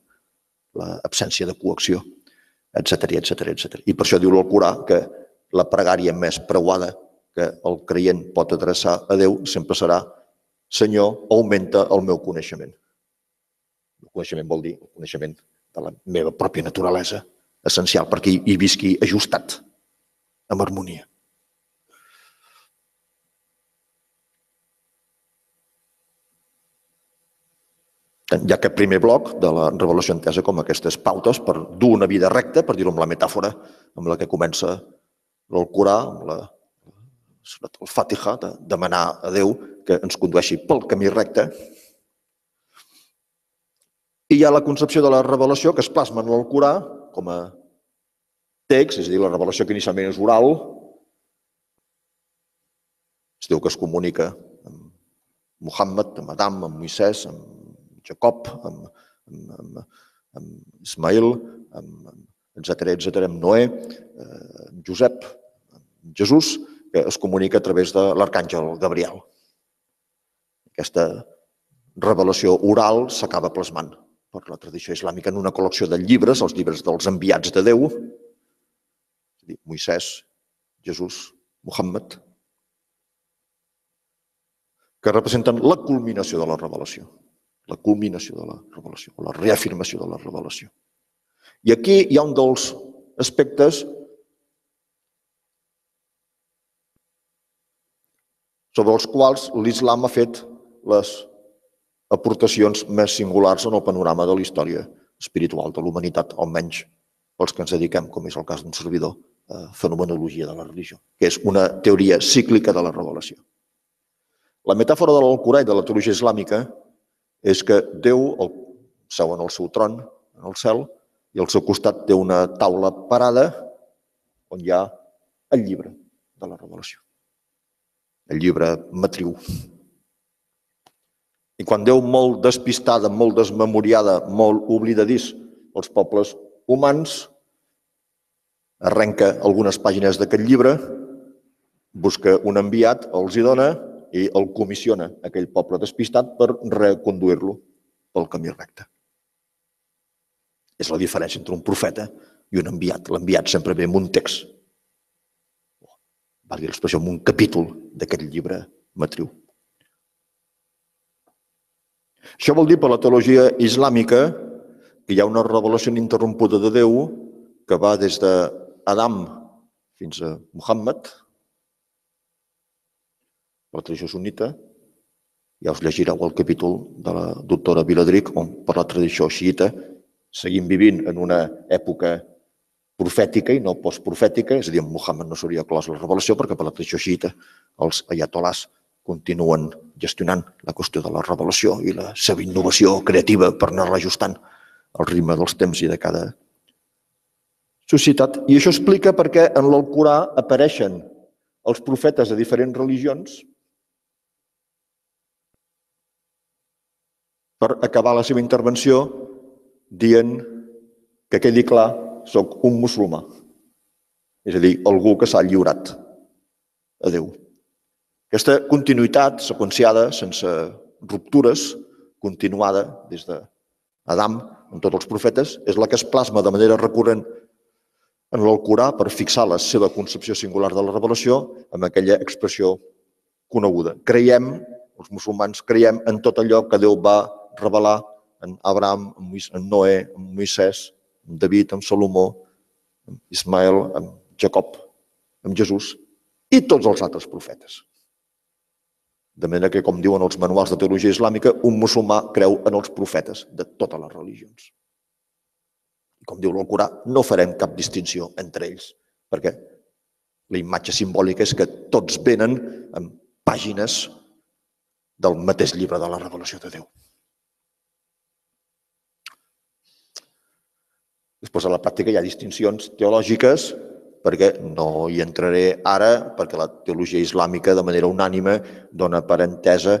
l'absència de coacció, etcètera. I per això diu l'Alcorà que la pregària més preuada que el creient pot adreçar a Déu sempre serà: Senyor, augmenta el meu coneixement. El coneixement vol dir el coneixement de la meva pròpia naturalesa, essencial, perquè hi visqui ajustat, amb harmonia. Hi ha aquest primer bloc de la revelació entesa com aquestes pautes per dur una vida recta, per dir-ho amb la metàfora amb la que comença l'Alcorà, amb el Fàtiha, de demanar a Déu que ens condueixi pel camí recte. I hi ha la concepció de la revelació que es plasma en l'Alcorà com a text, és a dir, la revelació que inicialment és oral. Es diu que es comunica amb Muhammad, amb Adam, amb Moisès, amb Jacob, amb Ismail, etcètera, amb Noé, amb Josep, amb Jesús, que es comunica a través de l'arcàngel Gabriel. Aquesta revelació oral s'acaba plasmant per la tradició islàmica en una col·lecció de llibres, els llibres dels enviats de Déu, és a dir, Moisès, Jesús, Muhammad, que representen la culminació de la revelació. La culminació de la revelació, o la reafirmació de la revelació. I aquí hi ha un dels aspectes sobre els quals l'islam ha fet les aportacions més singulars en el panorama de la història espiritual de l'humanitat, almenys pels que ens dediquem, com és el cas d'un servidor, a fenomenologia de la religió, que és una teoria cíclica de la revelació. La metàfora de l'Alcorà i de la teologia islàmica és que Déu seu en el seu tron, en el cel, i al seu costat té una taula parada on hi ha el llibre de la revelació, el llibre matriu. I quan Déu, molt despistada, molt desmemoriada, molt oblidadís els pobles humans, arrenca algunes pàgines d'aquest llibre, busca un enviat, els hi dona i el comissiona aquell poble despistat per reconduir-lo pel camí recte. És la diferència entre un profeta i un enviat. L'enviat sempre ve amb un text, valgui l'expressió, amb un capítol d'aquest llibre matriu. Això vol dir per la teologia islàmica que hi ha una revelació ininterrompuda de Déu que va des d'Adam fins a Muhammad. La tradició sunnita, ja us llegireu el capítol de la doctora Viladric, on per la tradició xiita seguim vivint en una època profètica i no postprofètica, és a dir, en Muhammad no s'hauria clos la revelació perquè per la tradició xiita els ayatolàs continuen gestionant la qüestió de la revelació i la seva innovació creativa per anar-la ajustant al ritme dels temps i de cada societat. I això explica per què en l'Alcorà apareixen els profetes de diferents religions per acabar la seva intervenció dient que quedi clar, soc un musulmà, és a dir, algú que s'ha lliurat a Déu. Aquesta continuïtat seqüenciada, sense ruptures, continuada des d'Adam amb tots els profetes, és la que es plasma de manera recurrent en l'Alcorà per fixar la seva concepció singular de la revelació amb aquella expressió coneguda. Creiem, els musulmans creiem en tot allò que Déu va revelar en Abraham, en Noé, en Moisès, en David, en Salomó, en Ismael, en Jacob, en Jesús i tots els altres profetes. De manera que, com diuen els manuals de teologia islàmica, un musulmà creu en els profetes de totes les religions. I com diu l'Alcorà, no farem cap distinció entre ells, perquè la imatge simbòlica és que tots venen en pàgines del mateix llibre de la revelació de Déu. Després, a la pràctica hi ha distincions teològiques, perquè no hi entraré ara, perquè la teologia islàmica de manera unànime dona per entesa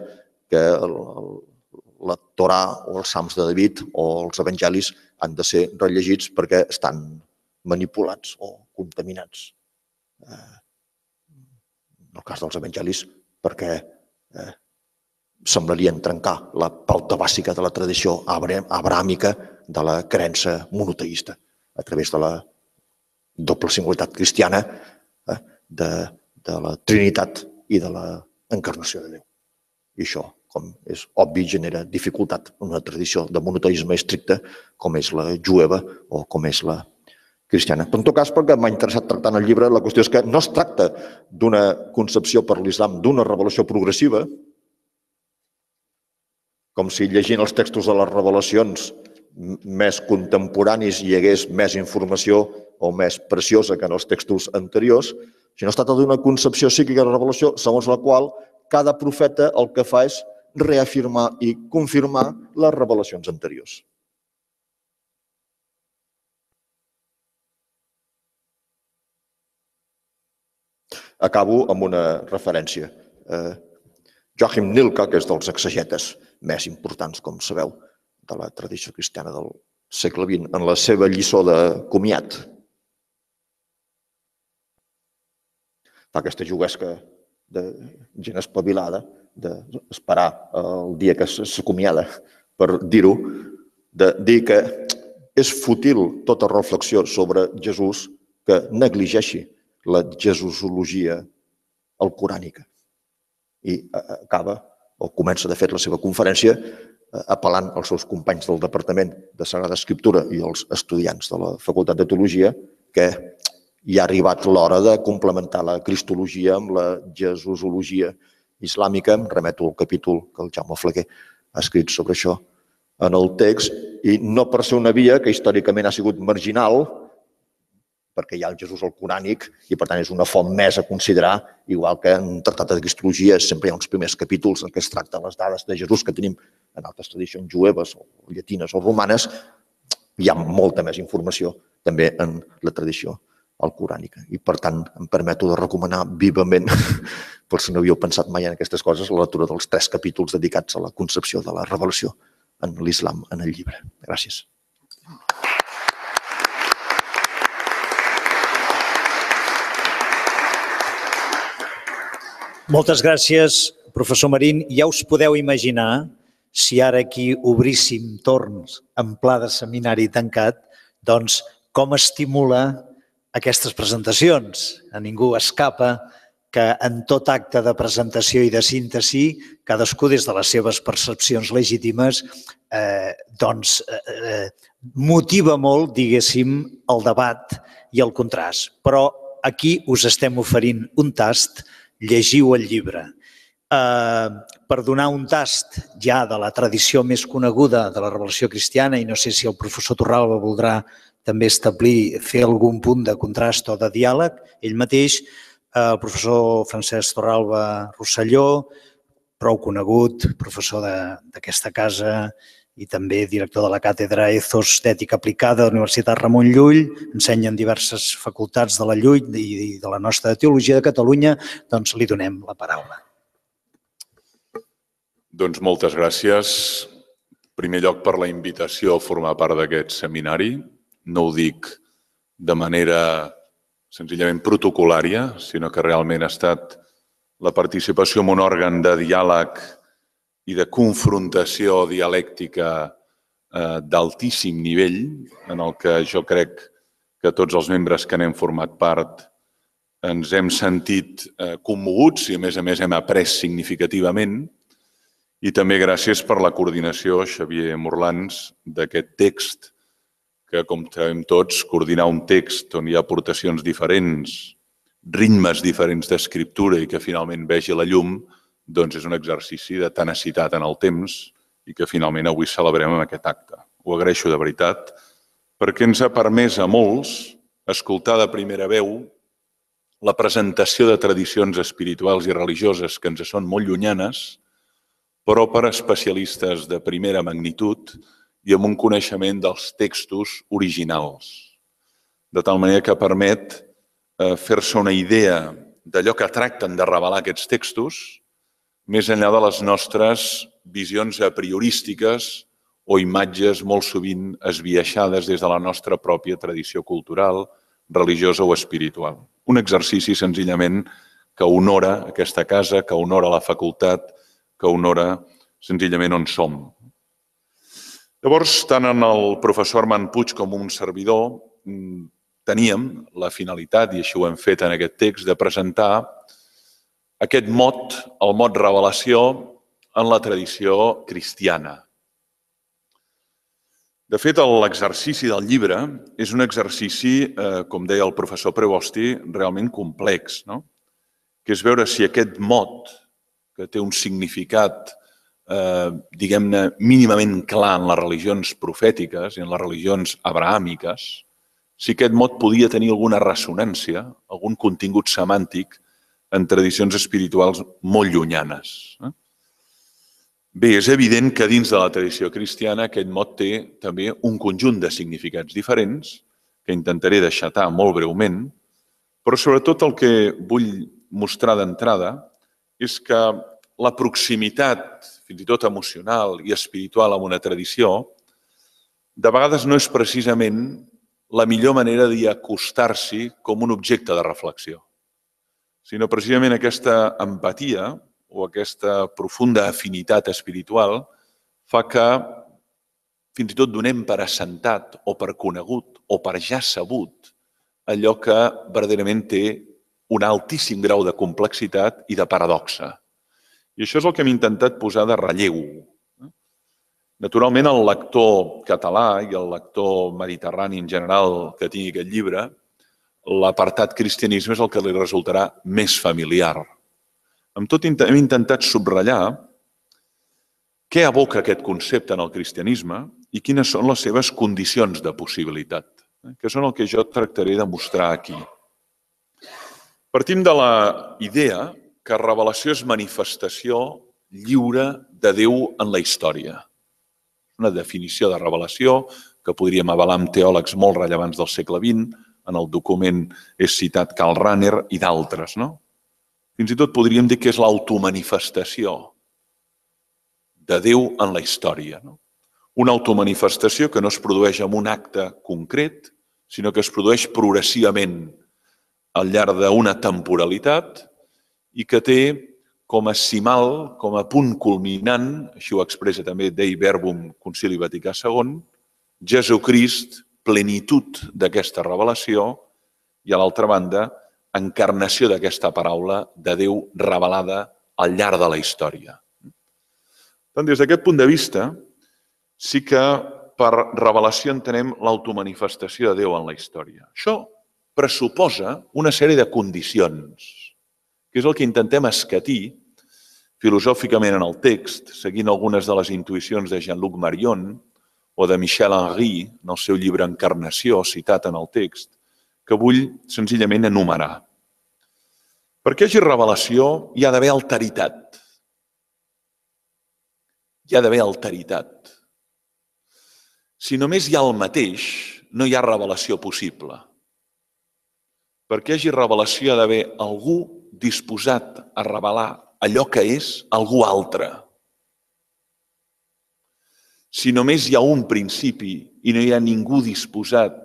que la Torà o els Salms de David o els evangelis han de ser rellegits perquè estan manipulats o contaminats. el cas dels evangelis, perquè semblarien trencar la pauta bàsica de la tradició abrahàmica de la creença monoteïsta a través de la doble singularitat cristiana de la Trinitat i de l'encarnació de Déu. I això, com és obvi, genera dificultat en una tradició de monoteisme estricte com és la jueva o com és la cristiana. Però en tot cas, perquè m'ha interessat tractar en el llibre, la qüestió és que no es tracta d'una concepció per l'islam d'una revelació progressiva, com si llegint els textos de les revelacions més contemporanis hi hagués més informació o més preciosa que en els textos anteriors, sinó es tracta d'una concepció psíquica de la revelació segons la qual cada profeta el que fa és reafirmar i confirmar les revelacions anteriors. Acabo amb una referència. Joachim Nilka, que és dels exegetes més importants, com sabeu, de la tradició cristiana del segle XX, en la seva lliçó de comiat, fa aquesta juguesca de gent espavilada, d'esperar el dia que s'acomiada, per dir-ho, de dir que és fútil tota reflexió sobre Jesús que negligeixi la jesosologia alcorànica. I acaba, o comença de fet la seva conferència, apel·lant als seus companys del Departament de Sagrada Escriptura i als estudiants de la Facultat de Teologia que ja ha arribat l'hora de complementar la cristologia amb la jesosologia islàmica. Em remeto al capítol que el Jaume Flaquer ha escrit sobre això en el text, i no per ser una via que històricament ha sigut marginal, perquè hi ha el Jesús alcorànic i, per tant, és una font més a considerar, igual que en un tractat de cristologia sempre hi ha uns primers capítols en què es tracten les dades de Jesús que tenim en altres tradicions jueves o llatines o romanes. Hi ha molta més informació també en la tradició alcorànica. I, per tant, em permeto de recomanar vivament, per si no havíeu pensat mai en aquestes coses, la lectura dels 3 capítols dedicats a la concepció de la revelació en l'islam en el llibre. Gràcies. Moltes gràcies, professor Marín. Ja us podeu imaginar, si ara aquí obríssim torns en pla de seminari tancat, doncs com estimula aquestes presentacions. A ningú escapa que en tot acte de presentació i de síntesi, cadascú des de les seves percepcions legítimes, doncs motiva molt, diguéssim, el debat i el contrast. Però aquí us estem oferint un tast. Llegiu el llibre. Per donar un tast ja de la tradició més coneguda de la revelació cristiana, i no sé si el professor Torralba voldrà també fer algun punt de contrast o de diàleg, ell mateix, el professor Francesc Torralba Rosselló, prou conegut, professor d'aquesta casa i també director de la càtedra Ethos d'Ètica Aplicada de la Universitat Ramon Llull, ensenya en diverses facultats de la Llull i de la nostra Teologia de Catalunya, doncs li donem la paraula. Doncs moltes gràcies. En primer lloc, per la invitació a formar part d'aquest seminari. No ho dic de manera senzillament protocolària, sinó que realment ha estat la participació en un òrgan de diàleg i de confrontació dialèctica d'altíssim nivell, en el que jo crec que tots els membres que n'hem format part ens hem sentit commoguts i, a més, hem après significativament. I també gràcies per la coordinació, Xavier Morlans, d'aquest text, que, com sabem tots, coordinar un text on hi ha aportacions diferents, ritmes diferents d'escriptura i que finalment vegi la llum, doncs és un exercici de tenacitat en el temps i que finalment avui celebrem amb aquest acte. Ho agraeixo de veritat perquè ens ha permès a molts escoltar de primera veu la presentació de tradicions espirituals i religioses que ens són molt llunyanes, però per especialistes de primera magnitud i amb un coneixement dels textos originals. De tal manera que permet fer-se una idea d'allò que tracten de revelar aquests textos més enllà de les nostres visions a priorístiques o imatges molt sovint esbiaixades des de la nostra pròpia tradició cultural, religiosa o espiritual. Un exercici senzillament que honora aquesta casa, que honora la facultat, que honora senzillament on som. Llavors, tant en el professor Armand Puig com un servidor teníem la finalitat, i així ho hem fet en aquest text, de presentar aquest mot, el mot revelació, en la tradició cristiana. De fet, l'exercici del llibre és un exercici, com deia el professor Prevosti, realment complex, no? Que és veure si aquest mot, que té un significat, diguem-ne, mínimament clar en les religions profètiques i en les religions abrahàmiques, si aquest mot podia tenir alguna ressonància, algun contingut semàntic en tradicions espirituals molt llunyanes. Bé, és evident que dins de la tradició cristiana aquest mot té també un conjunt de significats diferents, que intentaré deixatar molt breument, però sobretot el que vull mostrar d'entrada és que la proximitat, fins i tot emocional i espiritual amb una tradició, de vegades no és precisament la millor manera d'hi acostar-s'hi com un objecte de reflexió, sinó precisament aquesta empatia o aquesta profunda afinitat espiritual fa que fins i tot donem per assentat o per conegut o per ja sabut allò que verdaderament té un altíssim grau de complexitat i de paradoxa. I això és el que hem intentat posar de relleu. Naturalment, el lector català i el lector mediterrani en general que tingui aquest llibre, l'apartat cristianisme és el que li resultarà més familiar. Amb tot, hem intentat subratllar què evoca aquest concepte en el cristianisme i quines són les seves condicions de possibilitat, que són el que jo tractaré de mostrar aquí. Partim de la idea que revelació és manifestació lliure de Déu en la història. Una definició de revelació que podríem avalar amb teòlegs molt rellevants del segle XX, en el document és citat Karl Rahner i d'altres, no? Fins i tot podríem dir que és l'automanifestació de Déu en la història. Una automanifestació que no es produeix en un acte concret, sinó que es produeix progressivament al llarg d'una temporalitat i que té com a cimal, com a punt culminant, així ho expressa també Dei Verbum Concili Vaticà II, Jesucrist, plenitud d'aquesta revelació i, a l'altra banda, encarnació d'aquesta paraula de Déu revelada al llarg de la història. Doncs, des d'aquest punt de vista, sí que per revelació entenem l'automanifestació de Déu en la història. Això pressuposa una sèrie de condicions, que és el que intentem escatir filosòficament en el text, seguint algunes de les intuïcions de Jean-Luc Marion o de Michel Henry, en el seu llibre Encarnació, citat en el text, que vull senzillament enumerar. Perquè hi hagi revelació, hi ha d'haver alteritat. Hi ha d'haver alteritat. Si només hi ha el mateix, no hi ha revelació possible. Perquè hi hagi revelació, hi ha d'haver algú disposat a revelar allò que és algú altre. Si només hi ha un principi i no hi ha ningú disposat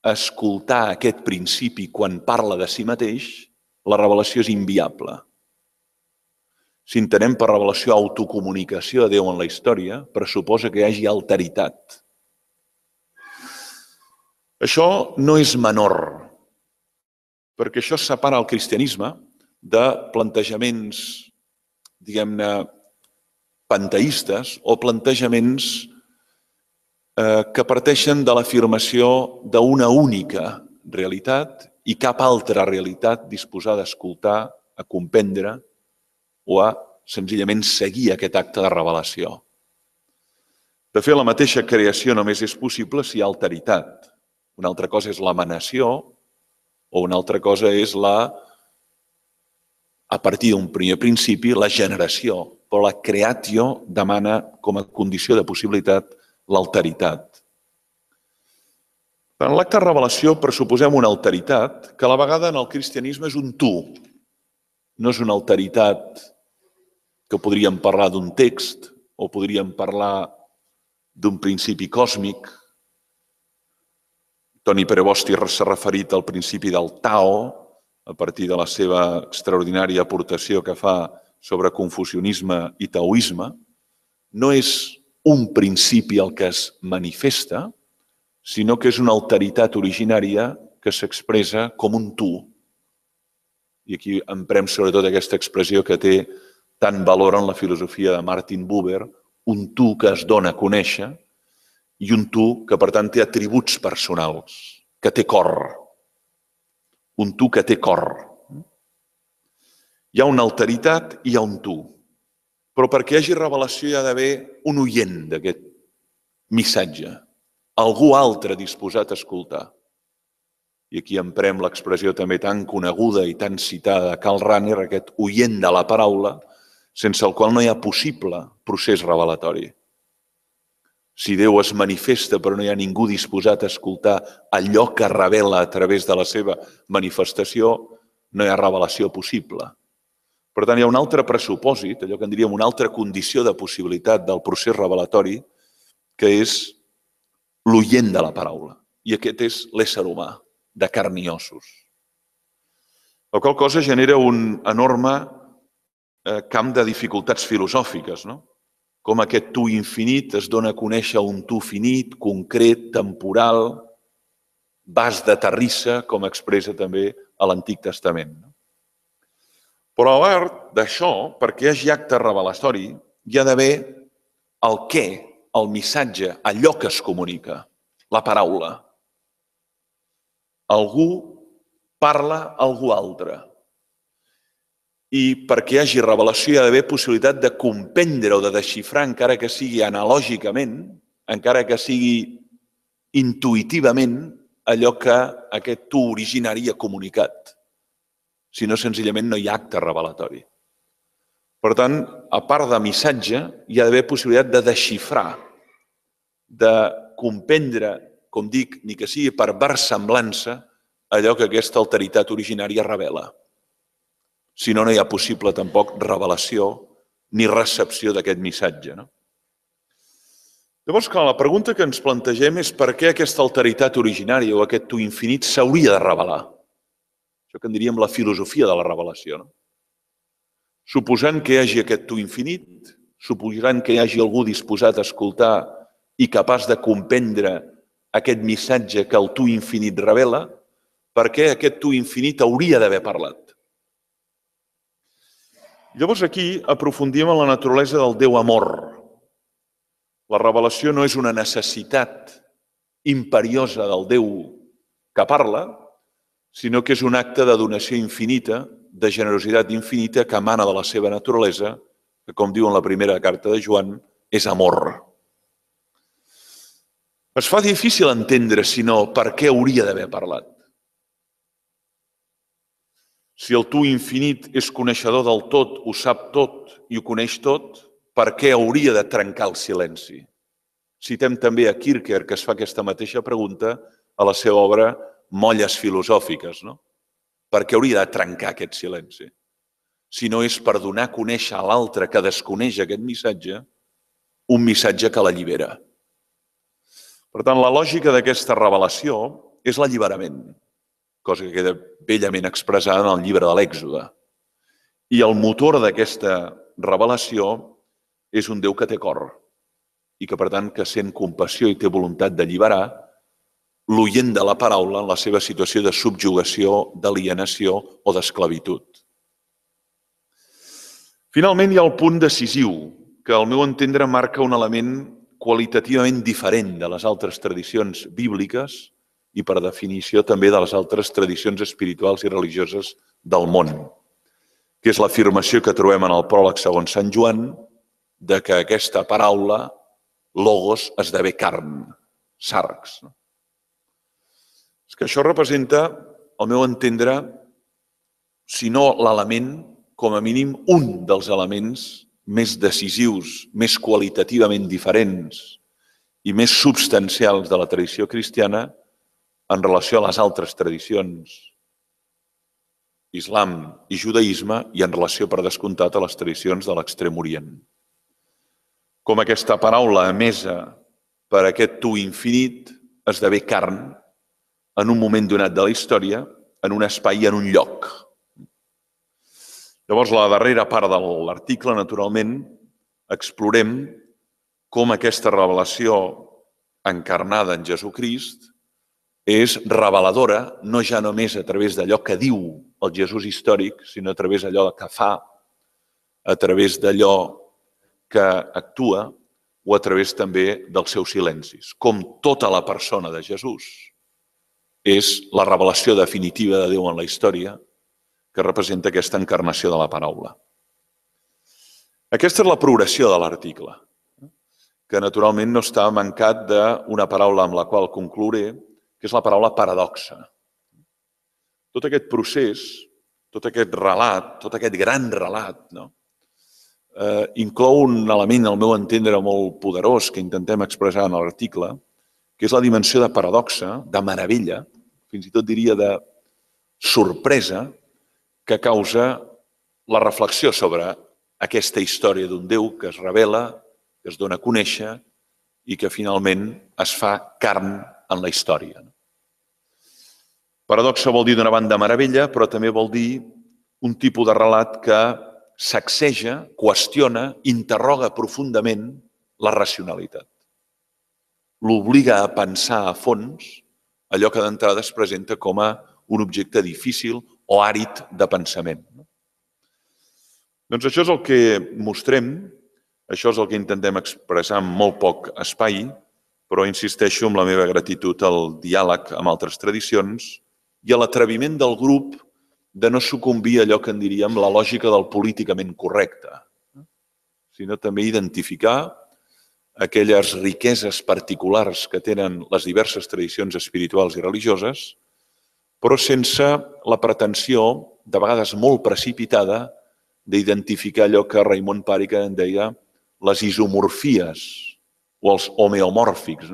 a escoltar aquest principi quan parla de si mateix, la revelació és inviable. Si entenem per revelació autocomunicació de Déu en la història, pressuposa que hi hagi alteritat. Això no és menor, perquè això separa el cristianisme de plantejaments, diguem-ne, panteistes o plantejaments que parteixen de l'afirmació d'una única realitat i cap altra realitat disposada a escoltar, a comprendre o a senzillament seguir aquest acte de revelació. De fet, la mateixa creació només és possible si hi ha alteritat. Una altra cosa és l'emanació o una altra cosa és a partir d'un primer principi, la generació, però la creatio demana com a condició de possibilitat l'alteritat. En l'acte de revelació pressuposem una alteritat que a la vegada en el cristianisme és un tu. No és una alteritat que podríem parlar d'un text o podríem parlar d'un principi còsmic. Toni Prevosti s'ha referit al principi del Tao, a partir de la seva extraordinària aportació que fa sobre confucianisme i taoisme, no és un principi el que es manifesta, sinó que és una alteritat originària que s'expressa com un tu. I aquí emprem sobretot aquesta expressió que té tant valor en la filosofia de Martin Buber, un tu que es dona a conèixer i un tu que, per tant, té atributs personals, que té cor. Un tu que té cor. Hi ha una alteritat i hi ha un tu. Però perquè hi hagi revelació hi ha d'haver un oient d'aquest missatge, algú altre disposat a escoltar. I aquí emprem l'expressió també tan coneguda i tan citada de Karl Rahner, aquest oient de la paraula, sense el qual no hi ha possible procés revelatori. Si Déu es manifesta però no hi ha ningú disposat a escoltar allò que revela a través de la seva manifestació, no hi ha revelació possible. Per tant, hi ha un altre pressupòsit, allò que en diríem una altra condició de possibilitat del procés revelatori, que és l'oient de la paraula. I aquest és l'ésser humà, de carn i ossos. La qual cosa genera un enorme camp de dificultats filosòfiques, no? Com aquest tu infinit es dona a conèixer un tu finit, concret, temporal, vas de terrissa, com expressa també a l'Antic Testament. Però a part d'això, perquè hi hagi acte revelatori, hi ha d'haver el què, el missatge, allò que es comunica, la paraula. Algú parla a algú altre. I perquè hi hagi revelació hi ha d'haver possibilitat de comprendre o de desxifrar, encara que sigui analògicament, encara que sigui intuïtivament, allò que aquest tu originari ha comunicat. Si no, senzillament no hi ha acte revelatori. Per tant, a part de missatge, hi ha d'haver possibilitat de desxifrar, de comprendre, com dic, ni que sigui per versemblança, allò que aquesta alteritat originària revela. Si no, no hi ha possible tampoc revelació ni recepció d'aquest missatge. Llavors, clar, la pregunta que ens plantegem és per què aquesta alteritat originària o aquest tu infinit s'hauria de revelar. Això que en diríem la filosofia de la revelació. Suposant que hi hagi aquest tu infinit, suposant que hi hagi algú disposat a escoltar i capaç de comprendre aquest missatge que el tu infinit revela, per què aquest tu infinit hauria d'haver parlat? Llavors aquí aprofundim en la naturalesa del Déu amor. La revelació no és una necessitat imperiosa del Déu que parla, sinó que és un acte de donació infinita, de generositat infinita que emana de la seva naturalesa, que, com diu en la primera carta de Joan, és amor. Es fa difícil entendre, si no, per què hauria d'haver parlat. Si el tu infinit és coneixedor del tot, ho sap tot i ho coneix tot, per què hauria de trencar el silenci? Citem també a Kierkegaard, que es fa aquesta mateixa pregunta a la seva obra Molles filosòfiques, no? Per què hauria de trencar aquest silenci? Si no és per donar a conèixer a l'altre que desconeix aquest missatge, un missatge que l'allibera. Per tant, la lògica d'aquesta revelació és l'alliberament, cosa que queda bellament expressada en el llibre de l'Èxode. I el motor d'aquesta revelació és un Déu que té cor i que, per tant, que sent compassió i té voluntat d'alliberar l'oient de la paraula en la seva situació de subjugació, d'alienació o d'esclavitud. Finalment, hi ha el punt decisiu, que al meu entendre marca un element qualitativament diferent de les altres tradicions bíbliques i, per definició, també de les altres tradicions espirituals i religioses del món, que és l'afirmació que trobem en el pròleg segons Sant Joan de que aquesta paraula, logos, esdevé carn, sarx. És que això representa, al meu entendre, si no l'element, com a mínim un dels elements més decisius, més qualitativament diferents i més substancials de la tradició cristiana en relació a les altres tradicions, islam i judaïsme, i en relació, per descomptat, a les tradicions de l'Extrem Orient. Com aquesta paraula emesa per aquest tu infinit esdevé carn en un moment donat de la història en un espai i en un lloc. Llavors, la darrera part de l'article, naturalment, explorem com aquesta revelació encarnada en Jesucrist és reveladora, no ja només a través d'allò que diu el Jesús històric, sinó a través d'allò que fa, a través d'allò que actua o a través també dels seus silencis. Com tota la persona de Jesús és la revelació definitiva de Déu en la història que representa aquesta encarnació de la paraula. Aquesta és la progressió de l'article, que naturalment no està mancat d'una paraula amb la qual conclouré, que és la paraula paradoxa. Tot aquest procés, tot aquest relat, tot aquest gran relat, inclou un element, al meu entendre, molt poderós que intentem expressar en l'article, que és la dimensió de paradoxa, de meravella, fins i tot diria de sorpresa, que causa la reflexió sobre aquesta història d'un Déu que es revela, que es dona a conèixer i que finalment es fa carn en la història. Paradoxa vol dir d'una banda meravella, però també vol dir un tipus de relat que sacseja, qüestiona, interroga profundament la racionalitat. L'obliga a pensar a fons allò que d'entrada es presenta com a un objecte difícil o àrid de pensament. Doncs això és el que mostrem, això és el que intentem expressar amb molt poc espai, però insisteixo en la meva gratitud al diàleg amb altres tradicions i a l'atreviment del grup de no sucumbir a allò que en diríem la lògica del políticament correcte, sinó també identificar aquelles riqueses particulars que tenen les diverses tradicions espirituals i religioses, però sense la pretensió, de vegades molt precipitada, d'identificar allò que Raimon Pàrica en deia les isomorfies o els homeomòrfics,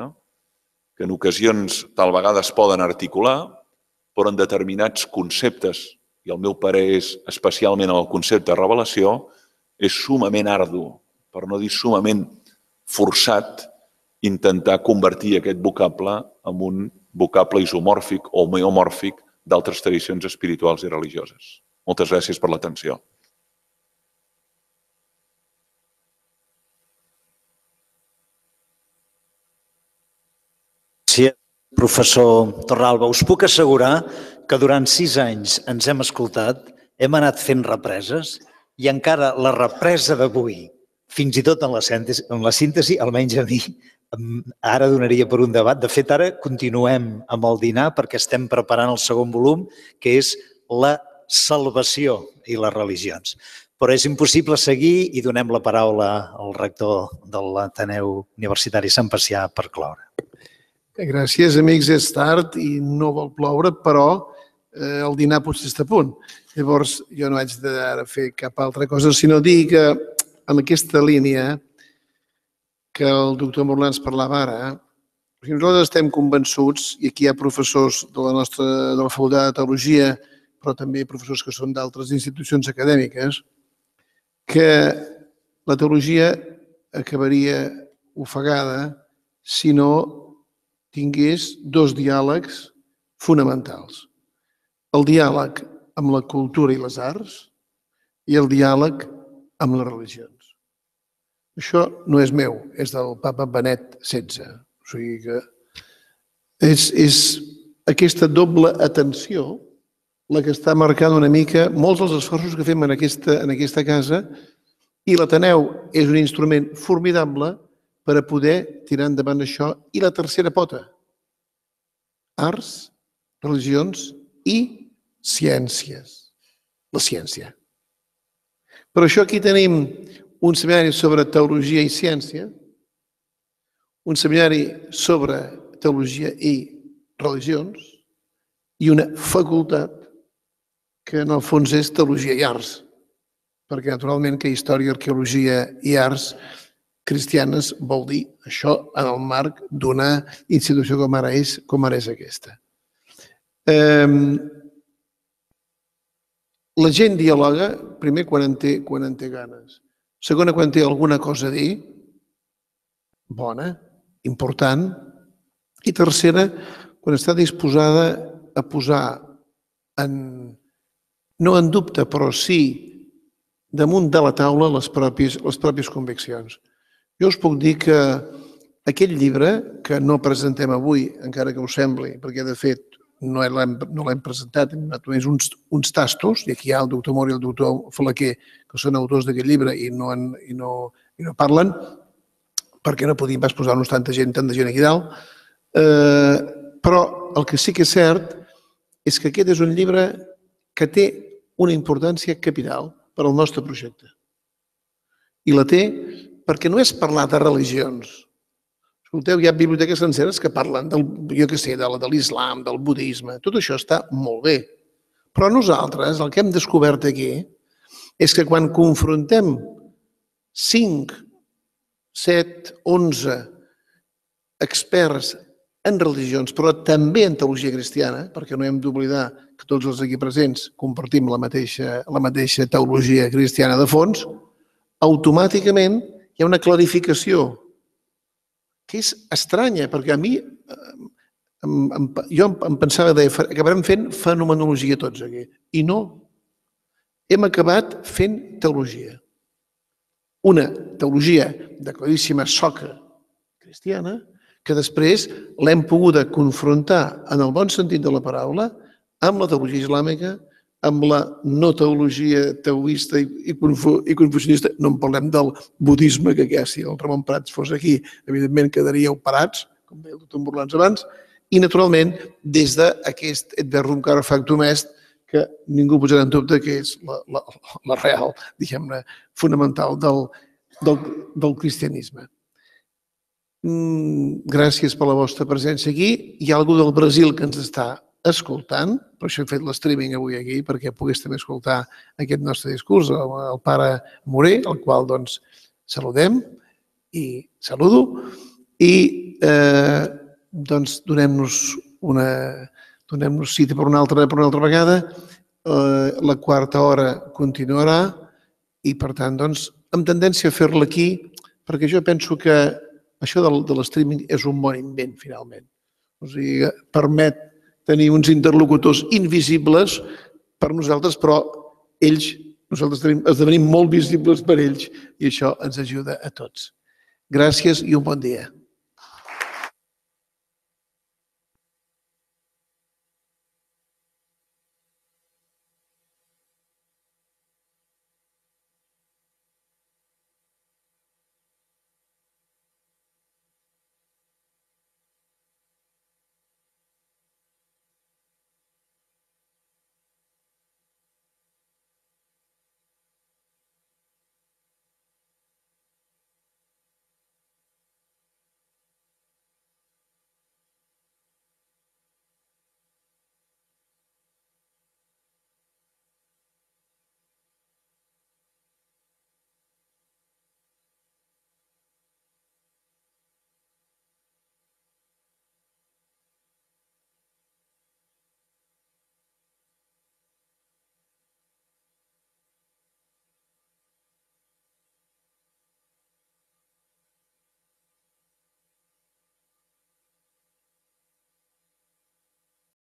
que en ocasions tal vegada es poden articular, però en determinats conceptes, i el meu parer és especialment el concepte de revelació, és sumament ardu, per no dir sumament forçat, intentar convertir aquest vocable en un vocable isomòrfic o homeomòrfic d'altres tradicions espirituals i religioses. Moltes gràcies per l'atenció. Gràcies, professor Torralba. Us puc assegurar que durant 6 anys ens hem escoltat, hem anat fent represes i encara la represa d'avui, fins i tot en la síntesi, almenys a mi, ara donaria per un debat. De fet, ara continuem amb el dinar perquè estem preparant el segon volum, que és la salvació i les religions. Però és impossible seguir i donem la paraula al rector de l'Ateneu Universitari Sant Pacià per cloure. Gràcies, amics. És tard i no vol ploure, però el dinar potser està a punt. Llavors, jo no haig d'ara fer cap altra cosa, sinó dir que en aquesta línia que el doctor Morlans parlava ara, nosaltres estem convençuts, i aquí hi ha professors de la Facultat de Teologia, però també professors que són d'altres institucions acadèmiques, que la teologia acabaria ofegada si no tingués 2 diàlegs fonamentals. El diàleg amb la cultura i les arts i el diàleg amb les religions. Això no és meu, és del papa Benet XVI. O sigui que és aquesta doble atenció la que està marcant una mica molts dels esforços que fem en aquesta casa, i l'Ateneu és un instrument formidable per a poder tirar endavant això. I la tercera pota, arts, religions i ciències. La ciència. Per això aquí tenim un seminari sobre teologia i ciència, un seminari sobre teologia i religions i una facultat que en el fons és teologia i arts, perquè naturalment que història, arqueologia i arts cristianes vol dir això en el marc d'una institució com ara és aquesta. La gent dialoga, primer, quan en té ganes. Segona, quan té alguna cosa a dir, bona, important. I tercera, quan està disposada a posar no en dubte, però sí damunt de la taula les pròpies conviccions. Jo us puc dir que aquest llibre, que no presentem avui, encara que us sembli, perquè de fet no l'hem presentat, hem donat només uns tastos, i aquí hi ha el doctor Mori i el doctor Falaquer, que són autors d'aquest llibre i no parlen, perquè no podíem pas posar-nos tanta gent aquí dalt. Però el que sí que és cert és que aquest és un llibre que té una importància capital per al nostre projecte. I la té perquè no és parlar de religions. Escolteu, hi ha biblioteques senceres que parlen de l'islam, del budisme, tot això està molt bé. Però nosaltres el que hem descobert aquí és que quan confrontem 5, 7, 11 experts en religions, però també en teologia cristiana, perquè no hem d'oblidar que tots els aquí presents compartim la mateixa teologia cristiana de fons, automàticament hi ha una clarificació que és estranya, perquè a mi, jo em pensava que acabarem fent fenomenologia tots aquí, i no. Hem acabat fent teologia. Una teologia de claríssima soca cristiana, que després l'hem poguda confrontar, en el bon sentit de la paraula, amb la teologia islàmica, amb la no teologia taoista i confucionista. No en parlem del budisme, que si el Ramon Prats fos aquí, evidentment quedaríeu parats, com deia el doctor Morlans abans, i naturalment des d'aquest et verbum cara factum est, que ningú posarà en dubte que és la real, diguem-ne, fonamental del cristianisme. Gràcies per la vostra presència aquí. Hi ha algú del Brasil que ens està escoltant, per això he fet l'streaming avui aquí, perquè pogués també escoltar aquest nostre discurs, el pare Moré, el qual doncs saludem i saludo, i doncs donem-nos cita per una altra vegada, la quarta hora continuarà i per tant doncs amb tendència a fer-la aquí, perquè jo penso que això de l'streaming és un bon invent finalment, o sigui, permet tenir uns interlocutors invisibles per nosaltres, però nosaltres esdevenim molt visibles per ells i això ens ajuda a tots. Gràcies i un bon dia.